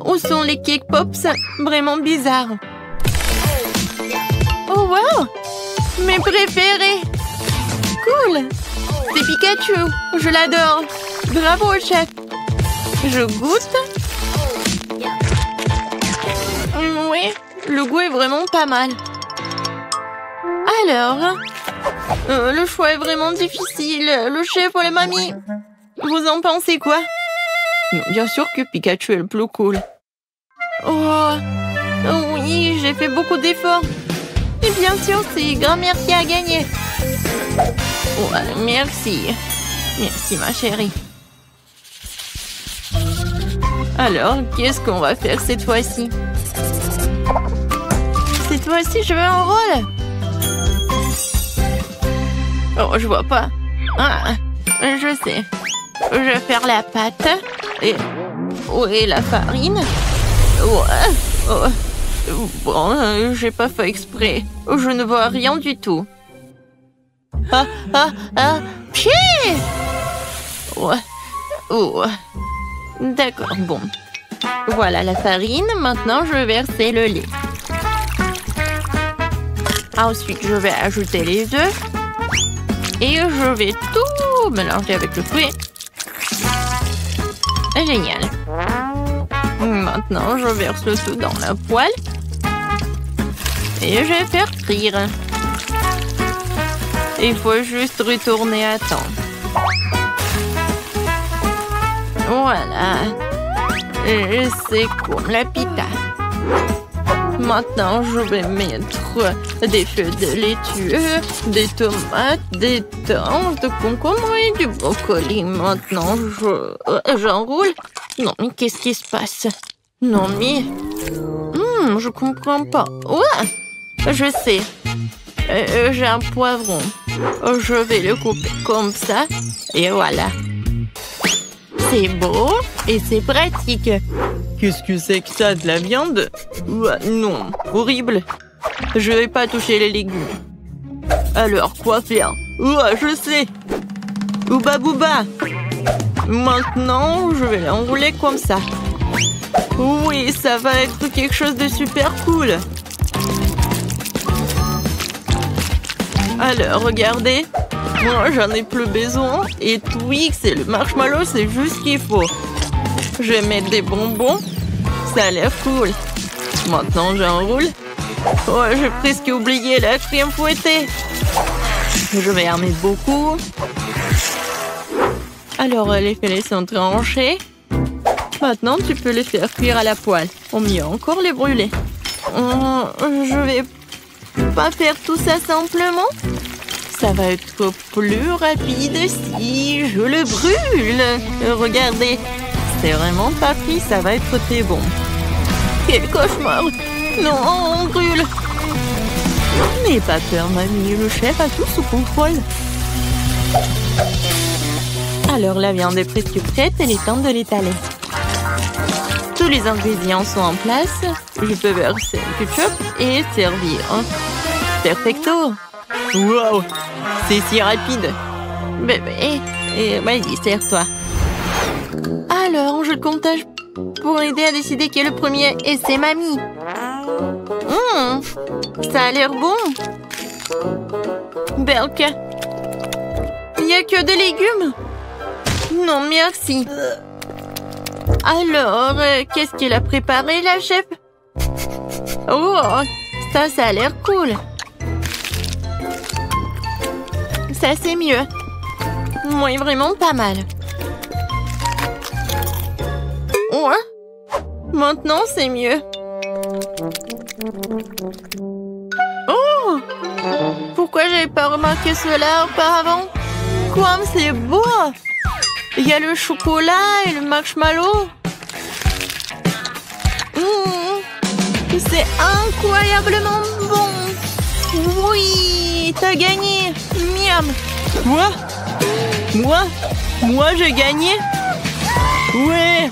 Où sont les Kik Pops? Vraiment bizarres. Oh wow! Mes préférés! Cool! C'est Pikachu! Je l'adore! Bravo, chef! Je goûte? Oui, le goût est vraiment pas mal. Alors, le choix est vraiment difficile. Le chef ou la mamie? Vous en pensez quoi? Bien sûr que Pikachu est le plus cool. Oh, oui, j'ai fait beaucoup d'efforts. Et bien sûr, c'est grand merci à gagner. Ouais, merci. Merci, ma chérie. Alors, qu'est-ce qu'on va faire cette fois-ci? Cette fois-ci, je veux un rôle. Oh, je vois pas. Ah, je sais. Je vais faire la pâte. Et... où est la farine? Ouais. Oh. Bon, j'ai pas fait exprès. Je ne vois rien du tout. Pied! Ouais. Oh. D'accord, bon. Voilà la farine. Maintenant, je vais verser le lait. Ensuite, je vais ajouter les œufs. Et je vais tout mélanger avec le fruit. Génial. Maintenant, je verse tout dans la poêle. Et je vais faire frire. Il faut juste retourner à temps. Voilà. C'est comme la pita. Maintenant, je vais mettre des feuilles de laitue, des tomates, des thym, de concombre et du brocoli. Maintenant, j'enroule. Non, mais qu'est-ce qui se passe? Non, mais... je comprends pas. Ouais, je sais. J'ai un poivron. Je vais le couper comme ça. Et voilà. C'est beau et c'est pratique. Qu'est-ce que c'est que ça, de la viande? Non, horrible. Je vais pas toucher les légumes. Alors, quoi faire? Je sais. Ouba bouba. Maintenant, je vais l'enrouler comme ça. Oui, ça va être quelque chose de super cool. Alors, regardez. Moi, j'en ai plus besoin. Et Twix et le marshmallow, c'est juste ce qu'il faut. Je vais mettre des bonbons. Ça a l'air cool. Maintenant, j'enroule. J'ai presque oublié la crème fouettée. Je vais en mettre beaucoup. Alors, les filets sont tranchés. Maintenant, tu peux les faire cuire à la poêle. Ou mieux encore, les brûler. Je vais pas faire tout ça simplement. Ça va être plus rapide si je le brûle. Regardez, c'est vraiment pas pris, ça va être très bon. Quel cauchemar! Non, on brûle. N'aie pas peur, mamie, le chef a tout sous contrôle. Alors, la viande est presque prête, il est temps de l'étaler. Tous les ingrédients sont en place. Je peux verser le ketchup et servir. Perfecto! Wow! C'est si rapide! Bébé, vas-y, sers-toi. Alors, je comptage pour aider à décider qui est le premier, et c'est mamie. Ça a l'air bon. Belka. Il n'y a que des légumes? Non, merci. Alors, qu'est-ce qu'elle a préparé, la chef? Oh, ça a l'air cool. Ça, c'est mieux. Oui, vraiment pas mal. Ouais. Maintenant, c'est mieux. Oh! Pourquoi j'avais pas remarqué cela auparavant? Comme c'est beau! Il y a le chocolat et le marshmallow. C'est incroyablement bon. Oui, t'as gagné. Miam. Quoi? Moi, j'ai gagné? Ouais.